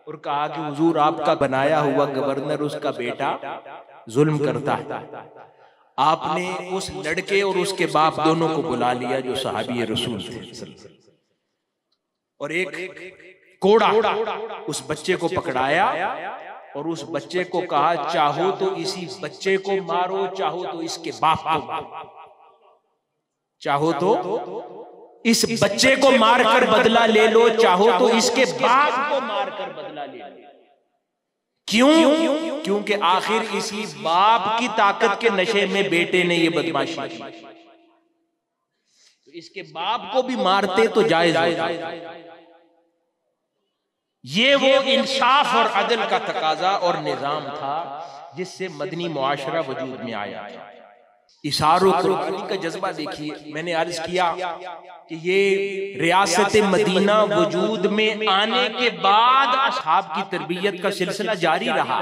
और कहा कि हुजूर, आपका बनाया हुआ गवर्नर, उसका बेटा जुल्म करता है। आपने उस लड़के और उसके बाप दोनों को बुला लिया जो सहाबी रसूल थे, और एक कोड़ा उस बच्चे को पकड़ाया और उस बच्चे को कहा, चाहो तो इसी बच्चे को मारो, चाहो तो इसके बाप को मारो, चाहो तो इस बच्चे को मारकर बदला ले लो, चाहो तो इसके बाप को मारकर बदला ले लो। क्यों? क्योंकि आखिर इसी बाप की ताकत के नशे में बेटे ने ये बदमाशी की, तो इसके बाप को भी मारते तो जायज होता। ये वो इंसाफ और अदल का तकाजा और निजाम था जिससे मदनी मुआशरा वजूद में आया था। इशारों कुर्बानी का जज्बा देखिए। मैंने अर्ज किया कि ये रियासत मदीना वजूद में आने के बाद असहाब की तरबियत का सिलसिला जारी रहा।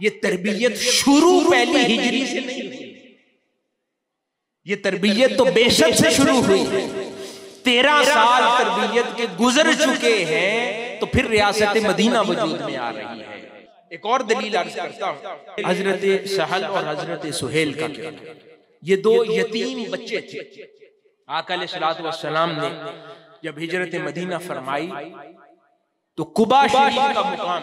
ये तरबियत शुरू पहली हिजरी से नहीं हुई, ये तरबियत तो बेशक से शुरू हुई। 13 साल तरबियत के गुजर चुके हैं, तो फिर रियासत मदीना वजूद में आ रही है। एक और दलील अर्ज करता हूं, हजरत सहल और हजरत सुहेल का क्या, ये दो यतीम बच्चे थे। आका अलैहिस्सलातु वस्सलाम ने जब हिजरत मदीना फरमाई तो कुबा शरीफ का मुकाम,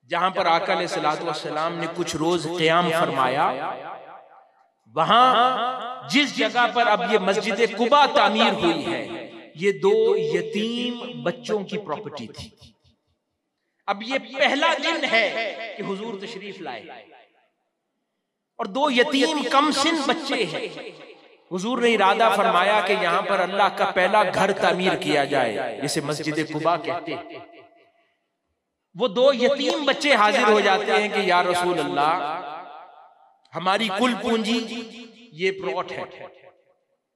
जहां पर आका अलैहिस्सलातु वस्सलाम ने कुछ रोज क़याम फरमाया, वहां जिस जगह पर अब ये मस्जिद कुबा तामीर हुई है, ये दो यतीम बच्चों की प्रॉपर्टी थी। अब ये पहला दिन है कि हुजूर तशरीफ लाए और दो यतीम कमसिन बच्चे हैं। हुजूर ने इरादा फरमाया कि यहाँ पर अल्लाह का पहला घर तामीर किया जाए, जिसे मस्जिद कुबा कहते हैं। वो दो यतीम बच्चे हाजिर हो जाते हैं कि या रसूल अल्लाह, हमारी कुल पूंजी ये प्लॉट है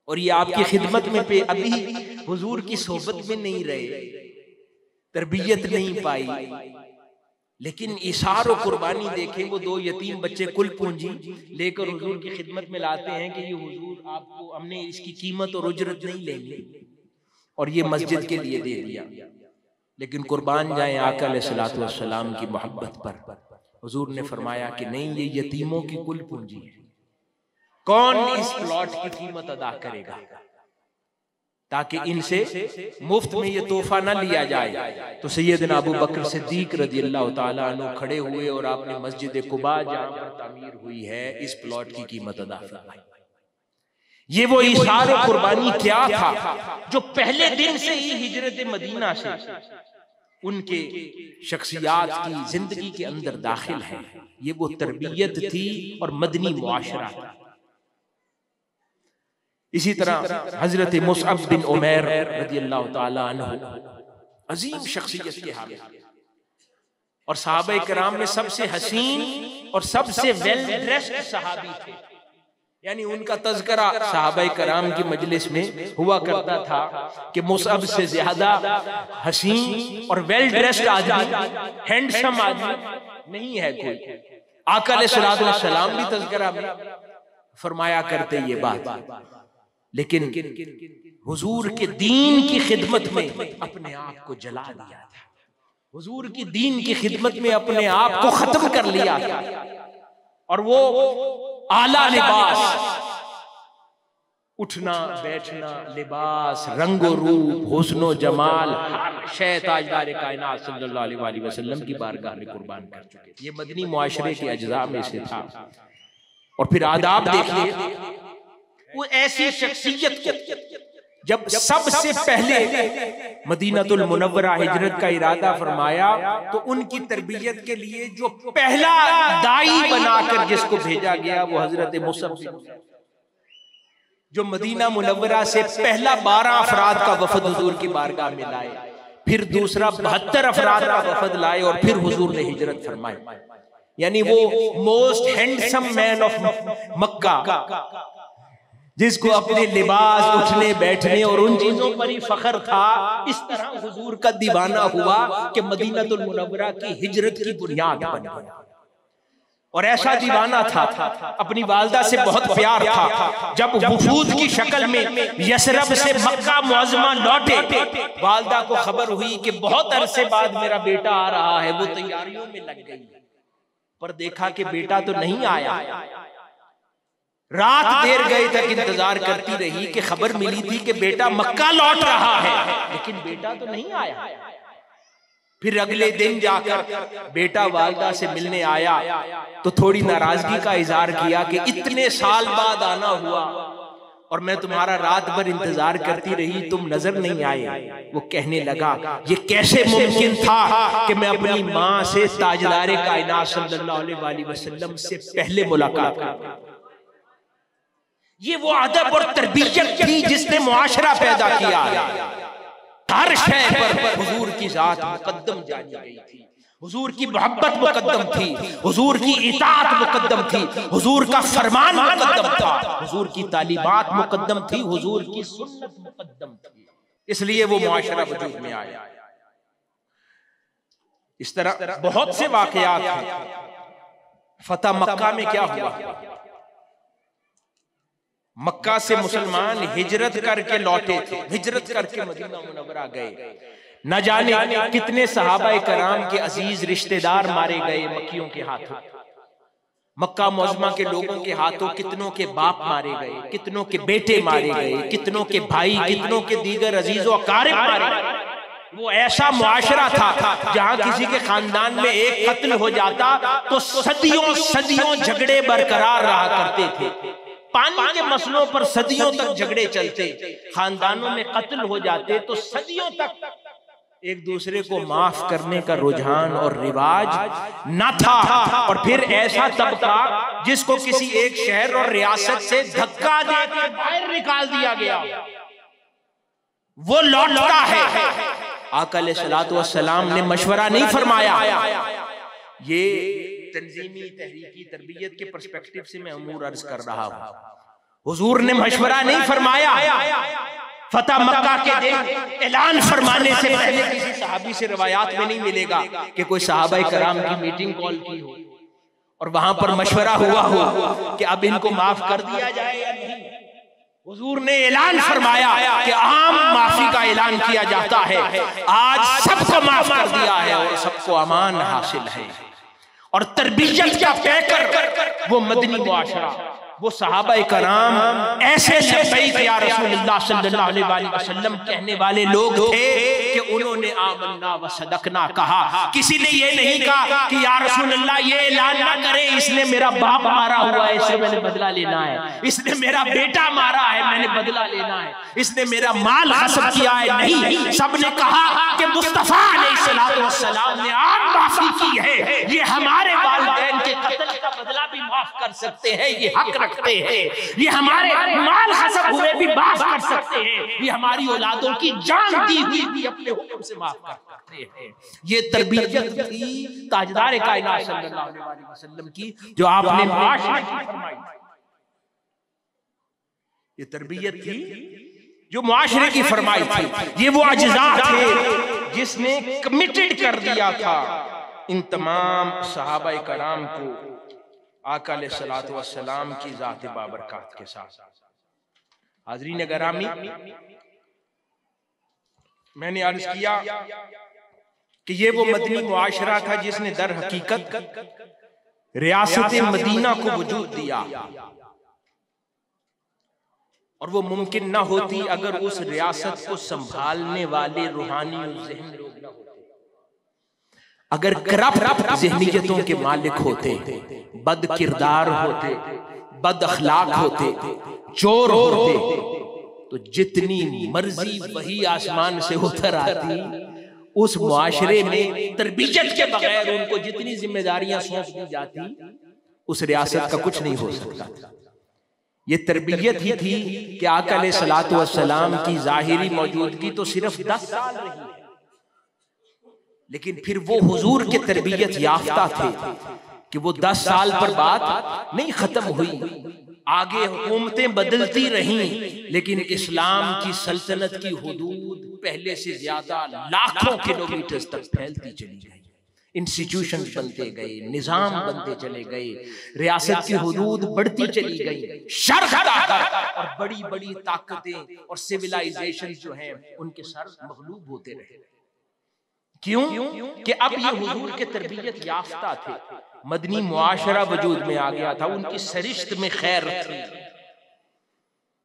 और ये आपकी खिदमत में पे, अभी हुजूर की सोहबत में नहीं रहे, तरबियत नहीं पाई, लेकिन इशार और कुर्बानी देखें। वो दो यतीम बच्चे कुल पूंजी लेकर हुजूर की खिदमत में लाते हैं कि ये हुजूर, आपको हमने इसकी कीमत और उजरत नहीं लेंगे और ये मस्जिद के लिए दे दिया, लेकिन कुर्बान जाए आका अलैहिस्सलातु वस्सलाम की मोहब्बत पर। हुजूर ने फरमाया कि नहीं, ये यतीमों की कुल पूंजी है, कौन इस प्लॉट की कीमत अदा करेगा, ताकि इनसे मुफ्त में ये तोहफा ना लिया जाए। तो सैयदना अबू बकर सिद्दीक रज़ियल्लाहु ताला अन्हु खड़े हुए और आपने मस्जिद कुबा जहां पर तामीर हुई है, इस प्लॉट की कीमत अदा फरमाई। ये वो इशार और कुर्बानी क्या था जो पहले दिन से ही हिजरत मदीना से उनके शख्सियात की जिंदगी के अंदर दाखिल है। ये वो तरबियत थी और मदनी मुआशरा था। इसी तरह हजरत मुसअब बिन उमैर रज़ियल्लाहु ताला अन्हु अजीम शख्सियत के हामिल और सहाबा किराम में सबसे हसीन और सबसे वेल ड्रेस्ड सहाबी थे। यानी उनका तज़किरा सहाबाए कराम की मजलिस में हुआ करता था कि मुसअब से ज्यादा हसीन और वेल ड्रेस्ड आदमी, हैंडसम आदमी नहीं है कोई। आका अलैहिस्सलातु वस्सलाम भी तज़किरा में फरमाया करते ये बात, लेकिन हुजूर के दीन की खिदमत में अपने आप को जला दिया था, हुजूर की दीन की खिदमत में अपने आप को खत्म कर लिया था। और वो आला लिबास, उठना बैठना, लिबास, रंगो रूप, हुस्नो जमाल, हर शय ताजदार कायनात सल्लल्लाहु अलैहि वसल्लम की बारगाह में कुर्बान कर चुके। ये मदनी मुआशरे के अज्जा में से था। और फिर आदाब देखिए, वो ऐसी शख्सियत को जब सबसे पहले मदीनतुल मुनव्वरा हिजरत का इरादा फरमाया तो उनकी तरबियत के लिए जो पहला दाई बनाकर जिसको भेजा गया वो हजरत मुसअब, जो मदीना मुनव्वरा से पहला 12 अफराद का वफद हुजूर की बारगाह में लाए, फिर दूसरा 72 अफराद का वफद लाए और फिर हुजूर ने हिजरत फरमाई। यानी वो मोस्ट हैंडसम मैन ऑफ मक्का, जिसको अपने लिबास, उठने बैठने और उन चीजों पर ही फख्र था, इस तरह हुजूर का दीवाना हुआ कि मदीनतुल मुनव्वरा की हिजरत की बुनियाद बन गई। और ऐसा दीवाना था, अपनी वालदा से बहुत प्यार था। जब वफूद की शक्ल में यसरब से मक्का मुअज़्ज़मा लौटे, वालदा को खबर हुई कि बहुत अरसे बाद मेरा बेटा आ रहा है। वो तैयारियों में लग गई, पर देखा कि बेटा तो नहीं आया। रात देर गए तक इंतजार करती रही कि खबर मिली थी कि बेटा मक्का लौट रहा है, लेकिन बेटा तो नहीं आया। फिर अगले दिन जाकर बेटा वालिदा से मिलने आया तो थोड़ी नाराजगी का इजहार किया कि इतने साल बाद आना हुआ और मैं तुम्हारा रात भर इंतजार करती रही, तुम नजर नहीं आए। वो कहने लगा, ये कैसे मुमकिन था कि मैं अपनी माँ से ताजदार कायनात सल्लल्लाहु अलैहि वसल्लम से पहले मुलाकात करूं। ये वो अदब और तरबियत थी जिसने मुआशरा पैदा किया है। हर शय पर हुजूर की जात मुकद्दम जानी गई थी, हुजूर की मोहब्बत मुकद्दम थी, हुजूर की इताअत मुकद्दम थी, हुजूर का फरमान मुकद्दम था, हुजूर की तालीमात मुकद्दम थी, हुजूर की सुन्नत मुकद्दम थी। इसलिए वो मुआशरा वजूद में आया। इस तरह बहुत से वाकयात हैं। फतह मक्का में क्या हुआ? मक्का से मुसलमान हिजरत करके लौटे थे, हिजरत करके मदीना मुनव्वरा गए। न जाने कितने सहाबाए कराम के अजीज रिश्तेदार मारे गए मक्कियों के हाथों। मक्का मुअज़्ज़मा के लोगों के हाथों कितनों के बाप मारे गए, कितनों के बेटे मारे गए, कितनों के भाई, कितनों के दीगर अजीजों अकारिब मारे गए। वो ऐसा मुआशरा था जहां किसी के खानदान में एक कत्ल हो जाता तो सदियों सदियों झगड़े बरकरार रहा करते थे। पानी के मसलों पर सदियों तक झगड़े चलते, खानदानों में कत्ल हो जाते तो सदियों तक एक दूसरे को माफ करने का रुझान और रिवाज न था। और फिर ऐसा तबका जिसको किसी एक शहर और रियासत से धक्का देकर बाहर निकाल दिया गया, वो लौटता है। आका अलैहिस्सलातु वस्सलाम ने मशवरा नहीं फरमाया। ये तंजीमी तहरीकी तरबियत के पर्सपेक्टिव से मैं अमूर अर्ज कर रहा हूं। हुजूर ने मशवरा नहीं फरमाया। फतह मक्का के दिन ऐलान फरमाने से पहले किसी सहाबी से रिवायात में नहीं मिलेगा कि कोई सहाबाए कराम की मीटिंग कॉल की हो और वहां पर मशवरा हुआ हो कि अब इनको माफ कर दिया जाए या नहीं। हुजूर ने ऐलान फरमाया कि आम माफी का ऐलान किया जाता है। आज सबको माफ कर दिया है और सबको अमान हासिल है। और तरबियत का पैकर वो मदनी मुआशरा, वो सहाबाए कराम ऐसे लब्बैक या रसूलुल्लाह सल्लल्लाहु अलैहि वसल्लम कहने वाले लोग थे कि उन्होंने आमन्ना व सदकना कहा। किसी ने ये नहीं कहा कि या रसूलुल्लाह ये ऐलान ना करे, इसने मेरा बाप मारा हुआ है, इससे मैंने बदला लेना है, इसने मेरा बेटा मारा है, मैंने बदला लेना है, इसने मेरा माल हसब किया है। नहीं, सबने कहा कि मुस्तफा अलैहिस्सलातु वस्सलाम ने आम माफी की है। ये हमारे वालिदैन के कत्ल का बदला भी माफ कर सकते हैं, ये हक रखते हैं। ये हमारे माल हसब हुए भी माफ कर सकते हैं। ये हमारी औलादों की जान दी हुई भी अपने हुक्म से माफ कर सकते हैं। ये तरबियत थी ताजदार कायनात सल्लल्लाहु अलैहि वसल्लम की, जो आपने माशरे की फरमाई। ये तरबियत थी जो मुआशरे की फरमाई थी। ये वो अज्जा थे जिसने कमिटेड कर दिया था इन तमाम सहाबाए कराम को आका अलैहिस्सलातु वस्सलाम की जात बाबरकात के साथ। हाज़रीन गिरामी, मैंने अर्ज किया कि ये वो मदनी मुआशरा था जिसने दर हकीकत रियासत मदीना को वजूद दिया, और वो मुमकिन ना होती अगर उस रियासत को संभालने वाले रूहानी ज़हन लोग न होते। अगर करप्ट ज़हनियतों के मालिक होते, बद किरदार होते, बद अखलाक होते, चोर होते, तो जितनी मर्जी वही आसमान से उतर आती, उस मुआशरे में तरबियत के बगैर उनको जितनी जिम्मेदारियां सौंप दी जाती, उस रियासत का कुछ नहीं हो सकता। ये तरबियत ही थी कि आका अलैहिस्सलातु वस्सलाम की जाहिरी मौजूदगी तो सिर्फ 10 साल रही है, लेकिन फिर वो हुजूर के तरबियत याफ्ता थे कि वो 10 साल पर बात नहीं खत्म हुई। आगे हुकूमतें बदलती रहीं, लेकिन इस्लाम की सल्तनत की हुदूद पहले से ज्यादा लाखों किलोमीटर तक फैलती चली गई। इंस्टीट्यूशन बनते गए, निजाम बनते चले गए, रियासत की हुदूद बढ़ती चली गई, और बड़ी बड़ी ताकतें और सिविलाइजेशन जो हैं उनके सर मगलूब होते रहे। क्यों? कि अब ये हुजूर के तरबियत याफ्ता थे, मदनी मुआशरा वजूद में आ गया था, उनकी सरिश्त में खैर थी।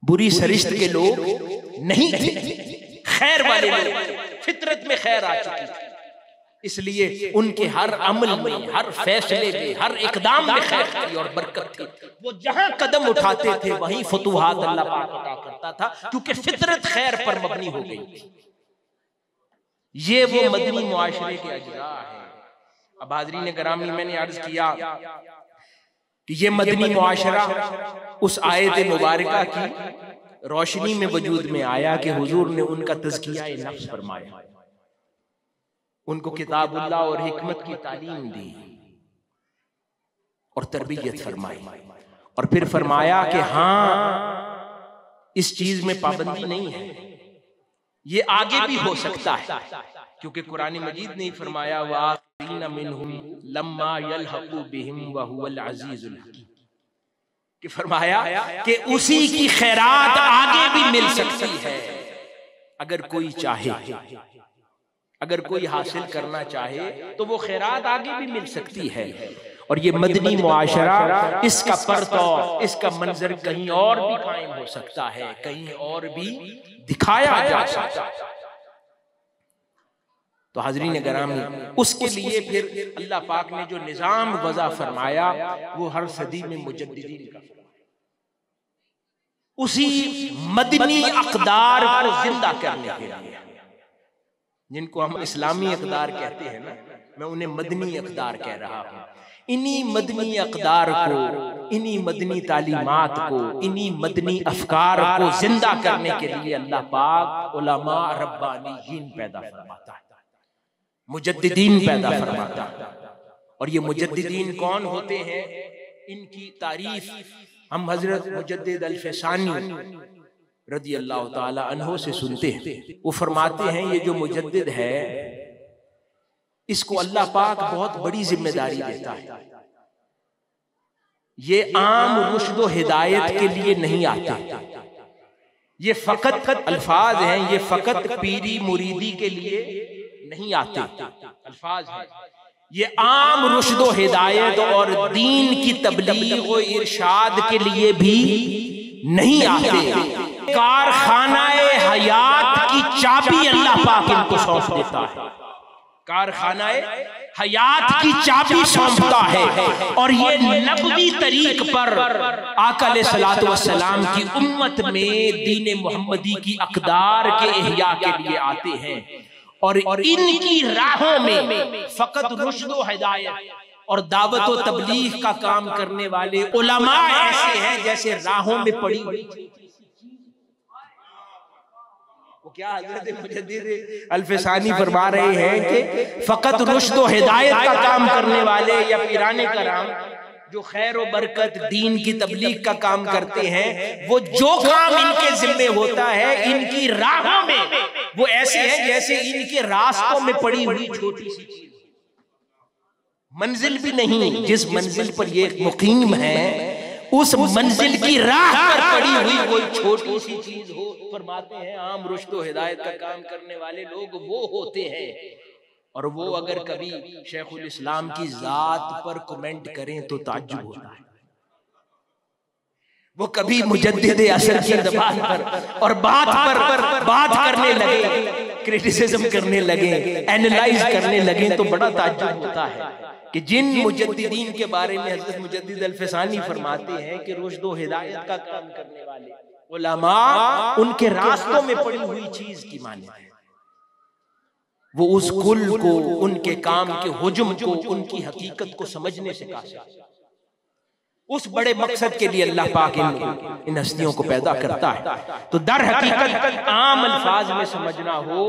बुरी सरिश्त के लोग नहीं थे, खैर वाले लोग, फितरत में खैर आ चुकी थी, इसलिए उनके हर अमल में, हर फैसले में, हर इकदाम में खैर थी और बरकत थी। वो जहां कदम उठाते थे वहीं फतूहात अल्लाह पाक अता करता था, क्योंकि फितरत खैर पर मबनी हो गई थी। ये वो मदनी मुआशरे के अज्जा है। अब हाज़रीन गिरामी, मैंने अर्ज किया कि ये मदनी मुआशरा उस आयत मुबारका की रोशनी में वजूद में आया कि हुजूर ने उनका तज़किया नफ्स फरमाया, उनको किताबुल्लाह और हिकमत की तालीम दी और तरबियत फरमाई, और फिर फरमाया कि हाँ, इस चीज में पाबंदी नहीं है, ये आगे भी हो सकता है, क्योंकि कुरान मजीद ने फरमाया वाक़ीना मिनहुम लम्मा यलहक़ू बिहिम व हुवल अज़ीज़ुल हकीम, कि फरमाया कि उसी की खैरात आगे भी मिल सकती है अगर कोई चाहे, अगर कोई हासिल करना चाहे तो वो खैरात आगे भी मिल सकती है। और ये मदनी मुआशरा, इसका पर्तो, इसका मंजर कहीं और भी कायम हो सकता है, कहीं और भी दिखाया जा सकता है। तो हाज़रीन गिरामी, उसके लिए फिर अल्लाह पाक ने जो निज़ाम वज़ा फरमाया वो हर सदी में मुजद्दिदीन का, उसी मदनी अक़दार को जिंदा करने के लिए, जिनको हम इस्लामी अक़दार कहते हैं ना, मैं उन्हें मदनी अक़दार कह रहा हूँ। इन्हीं मदनी अक़दार को, इन्हीं मदनी तालीमात को, इन्हीं मदनी अफ़कार को जिंदा करने के लिए अल्लाह पाक उलमा रब्बानीयीन पैदा फरमाता है, मुजद्दिदीन पैदा फरमाता है। और ये मुजद्दिदीन कौन होते हैं, इनकी तारीफ हम हजरत मुजद्दिद अल-फ़सानी रज़ी अल्लाह ताला अन्हो से सुनते हैं। वो फरमाते हैं ये जो मुजद्दिद है, इसको अल्लाह पाक बहुत बड़ी जिम्मेदारी देता है। ये आम रुश्द व हिदायत के लिए नहीं आता, ये फकत अल्फाज हैं, ये फकत पीरी मुरीदी के लिए नहीं आते अल्फाज हैं, ये आम रुश्द व हिदायत और दीन की तबलीग व इरशाद के लिए भी नहीं आते। कारखानाए हयात की चाबी अल्लाह पाक इनको सौंप देता है, कारखानाए हयात की चाबी सौंपता है, और ये नबवी तरीक पर आका अलैहिस्सलातु वस्सलाम की उम्मत में दीन मुहम्मदी की अक़दार के इहया के लिए आते हैं। और इनकी राहों में फकत रुश्द व हिदायत और दावत व तबलीग का काम करने वाले उलमा ऐसे हैं जैसे राहों में पड़ी हुई। वो क्या हज़रत मुजद्दिद अल-फ़सानी फरमा रहे हैं कि फकत रुश्द व हिदायत का काम करने वाले या पीराने कराम जो खैर व बरकत दीन की तबलीग का काम करते हैं, वो जो काम इनके जिम्मे होता है इनकी राहों में वो ऐसे हैं जैसे इनके रास्तों में पड़ी हुई छोटी सी चीज, मंजिल भी नहीं। जिस मंजिल पर ये मुकीम है उस मंजिल की राह पर पड़ी हुई कोई छोटी सी चीज हो। फरमाते हैं आम रुश्द व हिदायत का काम करने वाले लोग वो होते हैं, और वो अगर कभी शेखुल इस्लाम की जात पर कमेंट करें तो ताज्जुब होता है। वो कभी मुजद्दिद असर की ज़बान पर और बात करने लगे, क्रिटिसिज्म करने लगे, एनालाइज करने लगे, तो बड़ा ताज्जुब होता है कि जिन मुजद्दिदीन के बारे में हज़रत मुजद्दिद अल-फ़सानी फरमाते हैं कि रुश्द व हिदायत का काम करने वाले उलमा उनके रास्तों में पड़ी हुई चीज की माने हैं, वो उस कुल को, उनके काम के हुजुम को, उनकी हकीकत को समझने से कासिर। उस बड़े मकसद के लिए अल्लाह पाक इन हस्तियों को पैदा करता है। तो दर हकीकत आम अल्फाज में समझना हो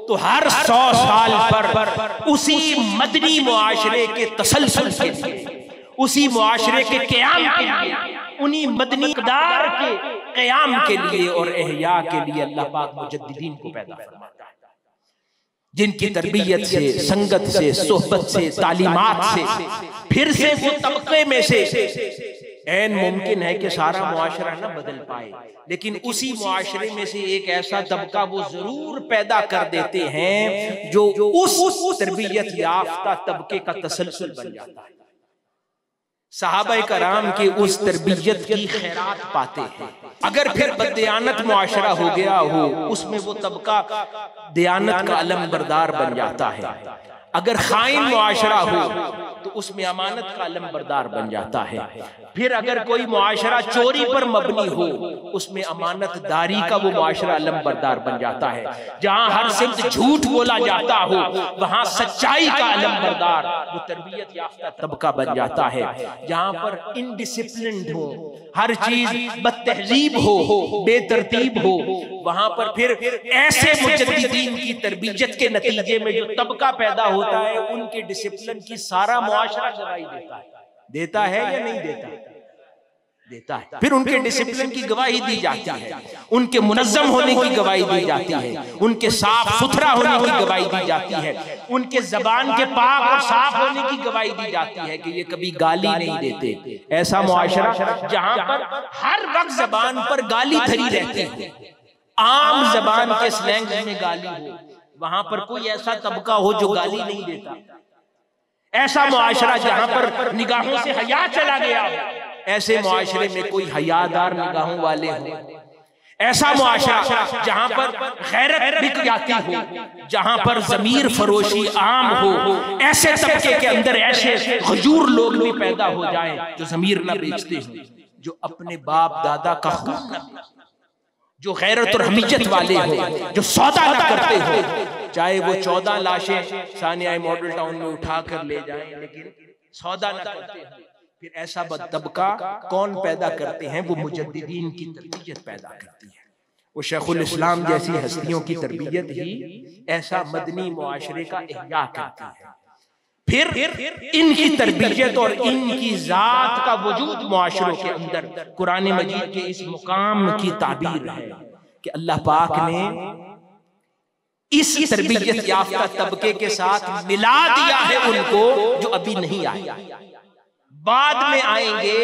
तो हर 100 साल पर उसी मदनी मुआशरे के तसलसल के लिए, उसी मुआशरे के क़याम के लिए, उन्हीं मदनी इक़दार के क़याम के लिए और एहया के लिए अल्लाह पाक मुजद्दिदीन को पैदा फरमाता है, जिनकी तरबियत से, संगत से, सोहबत से, तालीमात से, फिर से वो तबके में से ऐन मुमकिन है कि सारा मुआशरा ना बदल पाए, लेकिन उसी मुआशरे में से एक ऐसा तबका वो जरूर पैदा कर देते हैं जो उस तरबियत याफ्ता तबके का तसलसल बन जाता है। सहाबाए कराम के उस तरबियत की खैरात पाते हैं। अगर फिर बददियानत मुआशरा हो गया हो, उसमें वो तबका दियानत का अलम बरदार बन जाता है। अगर खाइन मुआशरा हो तो उसमें अमानत का अलम बरदार बन जाता है। फिर अगर कोई मुआशरा चोरी पर मबनी हो, उसमें अमानतदारी का वो मुआशरा अलम बरदार बन जाता है। जहां हर सिमत झूठ बोला जाता हो, वहां सच्चाई का अलम बरदार वो तरबियत याफ्ता तबका बन जाता है। जहां पर इनडिसिप्लिन्ड हो, हर चीज बदतहजीब हो, बेतरतीब हो, वहां पर फिर ऐसे मुजद्दिदीन की तरबियत के नतीजे में जो तबका पैदा होता है, उनके डिसिप्लिन की सारा मुआशरा गवाही देता है या नहीं देता है। फिर उनके डिसिप्लिन की गवाही दी जाती है, उनके मुनज़्ज़म होने की गवाही दी जाती है, उनके साफ सुथरा होने की गवाही दी जाती है, उनके जबान के पाक और साफ होने की गवाही दी जाती है कि ये कभी गाली नहीं देते। ऐसा मुआशरा जहां पर हर वक्त जबान पर गाली धरी रहती है, आम जबान के स्लैंग में गाली हो, वहां पर कोई ऐसा तबका हो जो गाली नहीं देता। ऐसा मुआशरा जहां पर निगाहों से हया चला गया हो, ऐसे मुआशरे में कोई हयादार निगाहों वाले हो। ऐसा मुआशरा जहां पर गैरत बिक जाती हो, जहां पर ज़मीर फरोशी आम हो, ऐसे तबके के अंदर ऐसे हुजूर लोग भी पैदा हो जाएं जो ज़मीर ना बेचते हो, जो अपने बाप दादा का खून ना, जो गैरत और हमीयत वाले हो, जो सौदा ना करते हो। चाहे वो 14 लाशें सानिया मॉडल टाउन में उठा कर ले जाएं, लेकिन सौदा ना करते हो। फिर ऐसा तबका कौन पैदा करते हैं? वो मुजद्दिदीन की तरबियत पैदा करती है। वो शेखुल इस्लाम जैसी हस्तियों की तरबियत ही ऐसा मदनी मुआशरे का इह्या करती है। फिर इनकी तरबियत और इनकी जात का वजूद मुआशरों के अंदर कुरान मजीद के इस मुकाम की ताबीर है कि अल्लाह पाक ने इस तरबियत याफ्ता तबके के साथ मिला दिया है उनको जो अभी नहीं आए, बाद में आएंगे।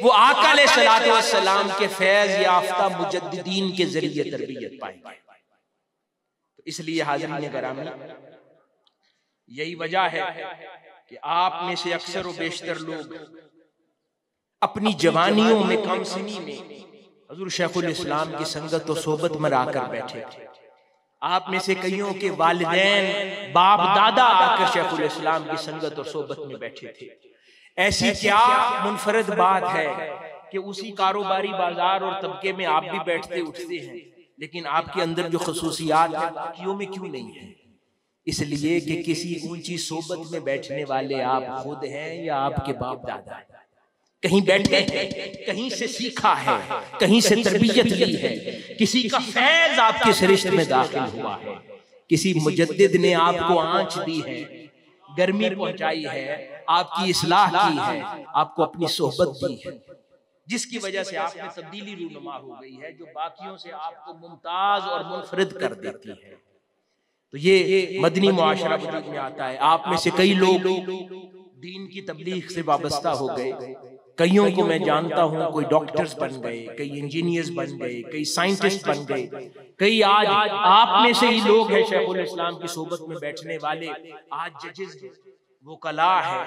वो आका अलैहिस्सलातु वस्सलाम के फैज याफ्ता मुजद्दिदीन के जरिए तरबियत पाएंगे। तो इसलिए हाज़रीन गिरामी, यही वजह है कि आप में से अक्सर व बेशतर लोग अपनी जवानियों में, कम सिनी में हुज़ूर शेखुल इस्लाम की संगत और सोबत में आकर बैठे थे। आप में से कईयों के वालिदैन, बाप दादा आकर शेखुल इस्लाम की संगत और सोबत में बैठे थे। ऐसी क्या मुनफरद बात है कि उसी कारोबारी बाजार और तबके में आप भी बैठते उठते हैं, लेकिन आपके अंदर जो खसूसियात है बाकियों में क्यों नहीं है? इसलिए कि किसी ऊंची सोबत में बैठने वाले आप खुद हैं या आपके बाप दादा हैं। कहीं बैठे हैं, कहीं से सीखा है, कहीं से तरबियत ली है, किसी का फैज आपके सरिश्ते में दाखिल हुआ है, किसी मुजद्दिद ने आपको आंच दी है, गर्मी पहुंचाई है, आपकी इस्लाह की है, आपको अपनी सोहबत दी है, जिसकी वजह से आप में तब्दीली रूनुमा हो गई है, जो बाकियों से आपको मुमताज और मुनफरिद कर देती है। तो ये मदनी मुआशरा वजूद में आता है। आप में से कई लोग दीन की तबलीग से वाबस्ता हो गए, कईयों को मैं जानता हूं, कोई डॉक्टर्स बन गए, कई इंजीनियर्स बन गए, कई साइंटिस्ट बन गए, कई आज आप में से ही लोग हैं शेखुल इस्लाम की सोबत में बैठने वाले, आज जजेस वो कला है।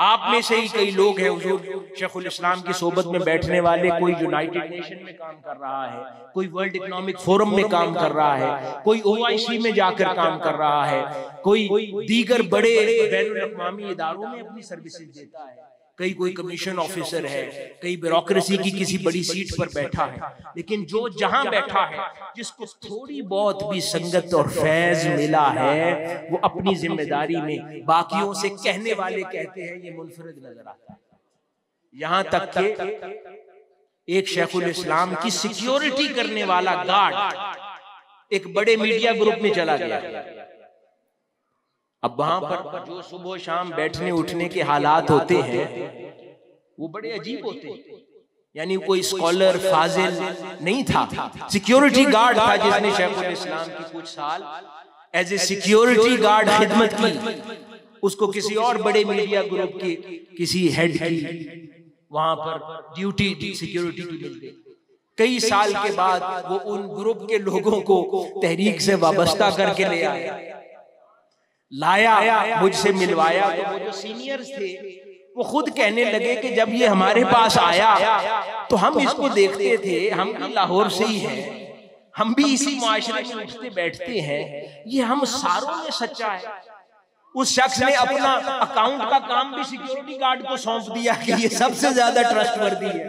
आप में से ही कई लोग हैं हुजूर शेखुल इस्लाम की सोबत में बैठने वाले, कोई यूनाइटेड नेशन में काम कर रहा है, कोई वर्ल्ड इकोनॉमिक फोरम में काम कर रहा है, कोई OIC में जाकर काम कर रहा है, कोई दीगर बड़े बैनुल अक़वामी इदारों में अपनी सर्विसेज देता है, कोई कमीशन ऑफिसर है, कई ब्यूरोक्रेसी की किसी बड़ी सीट पर बैठा है। लेकिन जो जहां बैठा है, जिसको थोड़ी बहुत भी संगत और फैज मिला है, वो अपनी जिम्मेदारी में बाकियों से कहने वाले कहते हैं ये मुनफरिद नजर आता है। यहां तक कि एक शेखुल इस्लाम की सिक्योरिटी करने वाला गार्ड एक बड़े मीडिया ग्रुप में चला गया। अब वहां पर जो सुबह शाम बैठने उठने के हालात होते हैं वो बड़े अजीब होते हैं। यानी कोई स्कॉलर फाजिल नहीं था, सिक्योरिटी गार्ड था, जिसने शेखुल इस्लाम की कुछ साल एज ए सिक्योरिटी गार्ड खिदमत की। उसको किसी और बड़े मीडिया ग्रुप की किसी हेड की वहां पर ड्यूटी सिक्योरिटी की मिल गई। कई साल के बाद वो उन ग्रुप के लोगों को तहरीक से वाबस्ता करके ले आया, लाया, मुझसे मिलवाया। तो वो जो सीनियर्स थे वो खुद कहने लगे कि जब ये हमारे पास आया तो हम इसको देखते थे, हम भी लाहौर से ही हैं, हम भी इसी मुआशरे में उठते बैठते हैं, ये हम सारों में सच्चा है। उस शख्स ने अपना अकाउंट का काम भी सिक्योरिटी गार्ड को सौंप दिया कि ये सबसे ज्यादा ट्रस्टवर्दी है,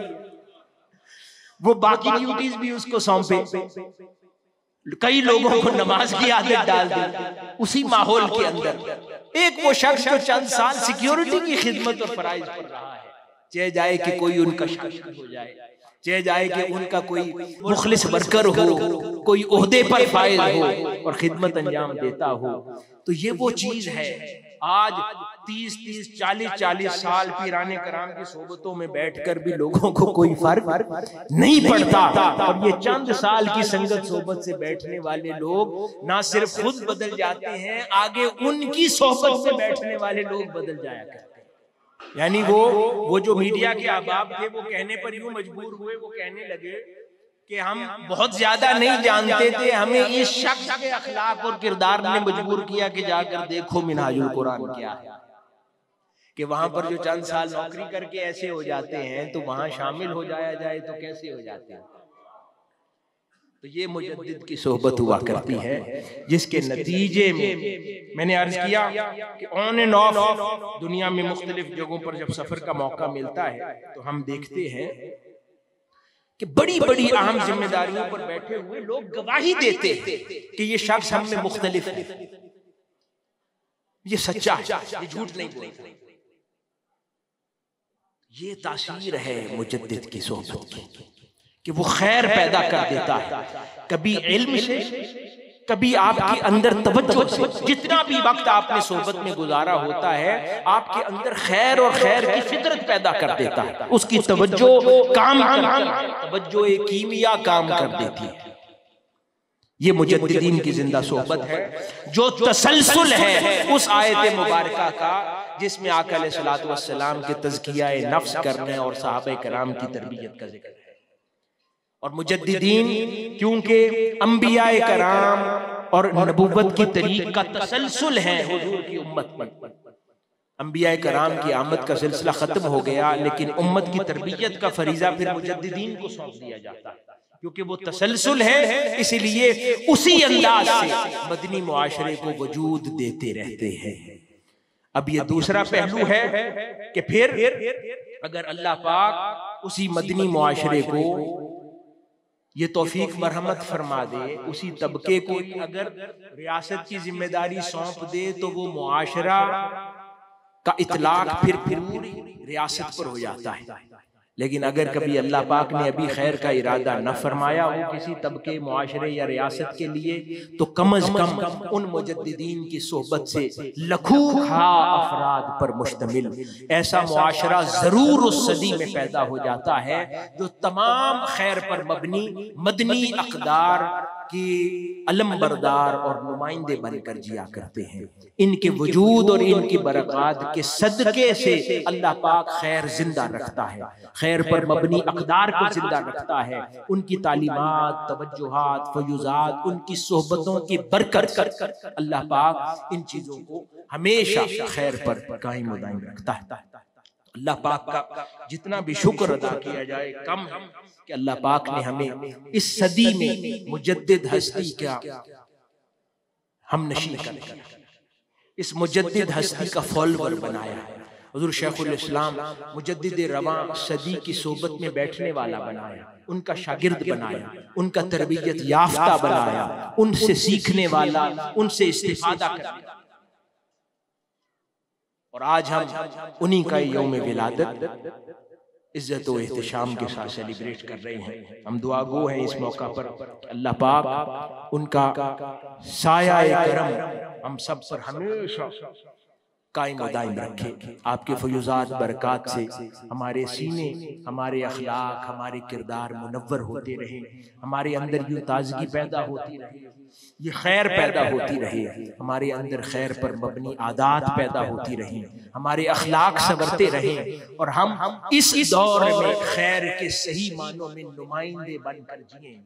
वो बाकी ड्यूटीज भी उसको सौंपे। कई लोगों को नमाज की आदत डाल दी उसी माहौल के अंदर। एक वो शख्स जो चंद साल सिक्योरिटी की खिदमत और फराइज कर रहा है, चाहे जाए कि कोई उनका शागिर्द हो जाए, चाहे जाए कि उनका कोई मुखलिस वर्कर हो, कोई ओहदे पर फाइज हो और खिदमत अंजाम देता हो, तो ये वो चीज है। आज 30-30, 40-40 साल पीराने कराम की सोबतों में बैठकर भी लोगों को कोई फर्क नहीं पड़ता। और ये चंद साल की संगत सोबत से बैठने वाले लोग ना सिर्फ खुद बदल जाते हैं, आगे उनकी सोबत से बैठने वाले लोग बदल जाया करते हैं। यानी वो जो मीडिया के अहबाब थे वो कहने पर यूं मजबूर हुए, वो कहने लगे कि हम बहुत ज्यादा नहीं जानते थे, हमें इस शख्स के अखलाक और किरदार ने मजबूर किया कि जाकर देखो मिनहाजुल कुरान क्या है। कि वहां पर जो चंद साल नौकरी करके ऐसे हो जाते हैं, तो वहां शामिल हो जाया जाए तो कैसे हो जाते हैं। तो ये मुजद्दिद की सोहबत हुआ करती है, जिसके नतीजे में मैंने अर्ज किया कि ऑन एंड ऑफ दुनिया में मुख्तलिफ जगहों पर जब सफर का मौका मिलता है तो हम देखते हैं कि बड़ी बड़ी अहम जिम्मेदारियों पर बैठे हुए लोग गवाही देते हैं कि ये शख्स हम में मुख्तलिफ है, ये सच्चा है, ये झूठ नहीं बोलता। ये तासीर है मुजद्दिद की सोहबत की कि वो खैर पैदा कर देता है, कभी इल्म से, कभी आपके अंदर तवज्जो से। जितना भी वक्त आपने सोहबत में गुजारा होता है, आपके अंदर खैर और खैर की फितरत पैदा कर देता है। उसकी तवज्जो काम तवज्जो एक कीमिया काम कर देती है। ये मुजद्दिदीन की जिंदा सोहबत है, जो तसलसल है उस आयत मुबारका का जिसमें आका अलैहिस्सलातु वस्सलाम के तज़किया नफ्स करने और सहाबा किराम की तरबियत का जिक्र है। और मुजद्दिदीन क्योंकि अंबिया कराम और नबूवत की तरीक का तसलसल है हुजूर की उम्मत में। अंबिया कराम की आमद का सिलसिला खत्म हो गया, लेकिन उम्मत की तरबियत का फरीजा फिर मुजद्दिदीन को सौंप दिया जाता है, क्योंकि वो तसलसल है, इसलिए उसी अंदाज से मदनी मुआशरे को वजूद देते रहते हैं। अब ये दूसरा पहलू है कि फिर अगर अल्लाह पाक उसी मदनी मुआशरे को ये तौफीक मरहमत फरमा दे, उसी तबके को अगर रियासत की जिम्मेदारी सौंप दे, तो वो मुआशरा का इतलाक फिर पूरी रियासत पर हो जाता है। लेकिन अगर कभी अल्लाह पाक ने अभी खैर का इरादा न फरमाया हो किसी तबके, मुआशरे या रियासत के लिए, तो कम अज कम उन मुजद्दिदीन की सोहबत से लखूखा अफराद पर मुश्तमिल ऐसा मुआशरा जरूर उस सदी में पैदा हो जाता है जो तमाम खैर पर मबनी मदनी अक़दार की अलमबरदार और नुमाइंदे बनकर जिया करते हैं। इनके वजूद और इनकी बरक़ात के सदके से अल्लाह पाक खैर जिंदा रखता है, खैर पर मबनी अक़दार को जिंदा रखता है। उनकी तालीमात, तवज्जुहात, फयूज़ात, उनकी सोहबतों की बरकत अल्लाह पाक इन चीजों को हमेशा खैर पर कायम व दायम रखता है। अल्लाह पाक का जितना भी शुक्र अदा किया जाए कम है कि अल्लाह पाक ने हमें इस सदी में मुजद्दिद हस्ती का हम नशी कर इस मुजद्दिद हस्ती का फॉलोवर बनाया है। हुज़ूर शेखुल इस्लाम मुजद्दिद रवां सदी की सोबत में बैठने वाला बनाया, उनका शागिर्द बनाया, उनका तरबियत याफ्ता बनाया, उनसे सीखने वाला, उनसे इस्तिफादा करने। और आज हम उन्हीं का यौम विलादत इज्जत व एहतशाम के साथ सेलिब्रेट कर रहे हैं। हम दुआ गो हैं इस मौका पर अल्लाह पाक उनका साया करम हम सब पर हमेशा कायम दायम रखे। आपके फयूज़ात बरक़ात से हमारे सीने, हमारे अखलाक, हमारे किरदार मुनव्वर होते रहे, हमारे अंदर यूं ताजगी पैदा होती रहे, ये खैर पैदा होती रहे, हमारे अंदर खैर पर मबनी आदात पैदा होती रही, हमारे अखलाक संवरते रहे और हम इस दौर में खैर के सही मानों में नुमाइंदे बनकर जिए।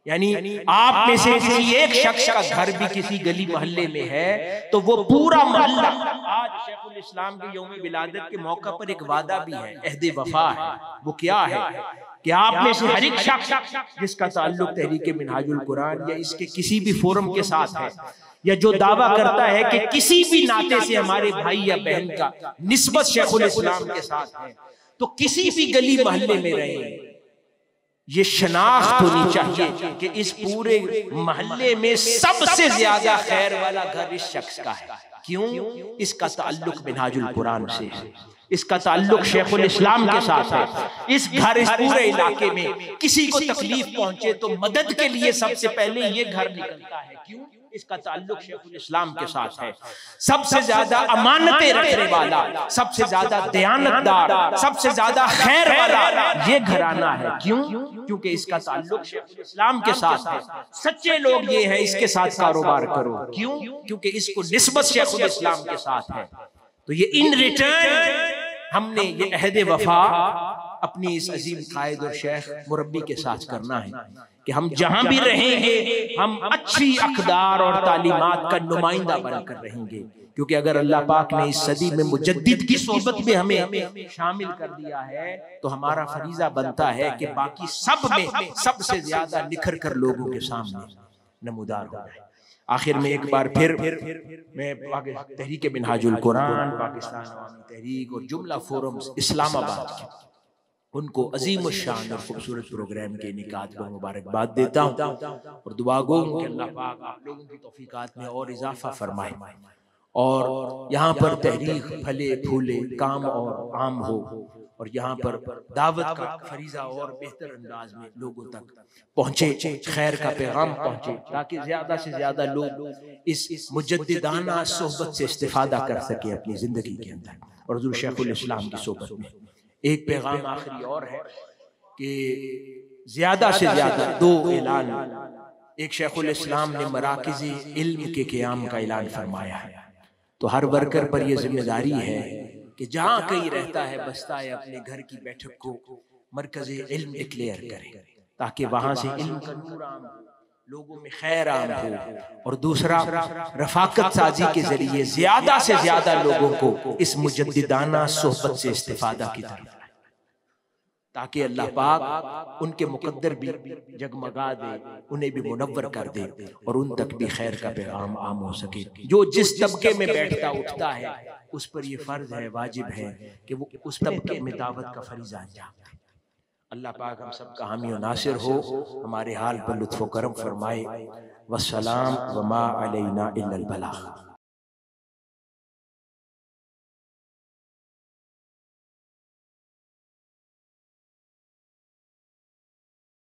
यानी आप में से किसी एक शख्स का घर भी किसी गली मोहल्ले में है तो वो पूरा मोहल्ला, आज शेखुल इस्लाम के यौम विलादत के मौका पर एक वादा भी है, अहद वफा है। वो क्या है कि आप में से हर एक शख्स जिसका ताल्लुक तहरीक मिनहाजुल कुरान या इसके किसी भी फोरम के साथ है, या जो दावा करता है कि किसी भी नाते से हमारे भाई या बहन का निस्बत शेखुल इस्लाम के साथ है, तो किसी भी गली मोहल्ले में रहे, ये शनाख्त होनी चाहिए कि इस पूरे मोहल्ले में सबसे ज्यादा खैर वाला घर इस शख्स का है। क्यों? इसका ताल्लुक मिनहाजुल कुरान से है, इसका ताल्लुक शेखुल इस्लाम के साथ है। इस घर, इस पूरे इलाके में किसी को तकलीफ पहुंचे तो मदद के लिए सबसे पहले ये घर निकलता है। क्यों? इसका ताल्लुक शेखुल इस्लाम के साथ है। सबसे ज्यादा अमानतें रखने वाला, सबसे ज्यादा दयानतदार, सबसे ज्यादा खैर वाला ये घराना है। क्यों? क्योंकि इसका ताल्लुक शेखुल इस्लाम के साथ है। सच्चे लोग ये हैं, इसके साथ कारोबार करो। क्यों? क्योंकि इसको निस्बत शेखुल इस्लाम के साथ है। तो ये इन रिटर्न हमने ये अहद वफा अपनी इस अजीम कायद और शेख मुरब्बी के साथ करना है कि हम जहां भी रहेंगे हम अच्छी अक़दार और तालीमात का नुमाइंदा बनकर रहेंगे। क्योंकि अगर अल्लाह पाक ने इस सदी में मुजद्दिद की सोहबत में हमें शामिल कर दिया है तो हमारा फरीजा बनता है कि बाकी सब में सबसे ज्यादा निखर कर लोगों के सामने नमूदार हो जाए। आखिर में एक बार फिर मैं तहरीक मिनहाजुल कुरान, पाकिस्तान अवामी तहरीक और जुमला फोरम्स इस्लामाबाद के उनको अजीम शान और खूबसूरत प्रोग्राम के इनेकाद को मुबारकबाद देता हूँ और दुआ गो कि अल्लाह पाक आप लोगों की तौफीकात में और इजाफा फरमाए और यहाँ पर तहरीक फले फूले, काम और आम हो और यहाँ पर दावत का फरीजा और बेहतर अंदाज में लोगों तक पहुँचे, खैर का पैगाम पहुँचे, ताकि ज्यादा से ज्यादा लोग इस मुजद्दिदाना सोहबत से इस्तिफादा कर सके अपनी जिंदगी के अंदर। और हुज़ूर शेखुल इस्लाम की सोहबत में एक पैगाम आखिरी और है कि ज्यादा से ज्यादा 2 ऐलान। एक शेखुल इस्लाम ने मराकिज़े इल्म के क़याम का ऐलान फरमाया है, तो हर वर्कर पर यह जिम्मेदारी है कि जहाँ कहीं रहता है, बसता है, अपने घर की बैठक को मरकज़े इल्म डिक्लेयर करे, ताकि वहां से इल्म का नूर आम हो, लोगों में खैर आम हो। और दूसरा, रफाकत साजी के जरिए ज्यादा से ज्यादा लोगों को इस मुजद्दिदाना सोहबत से इस्तिफादा की तरफ, ताकि अल्लाह पाक उनके मुकद्दर भी जगमगा दे, उन्हें भी मुनव्वर कर दे और उन तक भी खैर का पैगाम आम हो सके। जो जिस तबके में बैठता उठता है उस पर यह फर्ज है, वाजिब है कि वो उस तबके में दावत का फरीज़ा अंजाम दे। अल्लाह पाक हम सब का हामी और नासिर हो, हमारे हाल पर लुत्फ़ व करम फरमाए। वस्सलाम व मा अलैना इल्लल बलाग।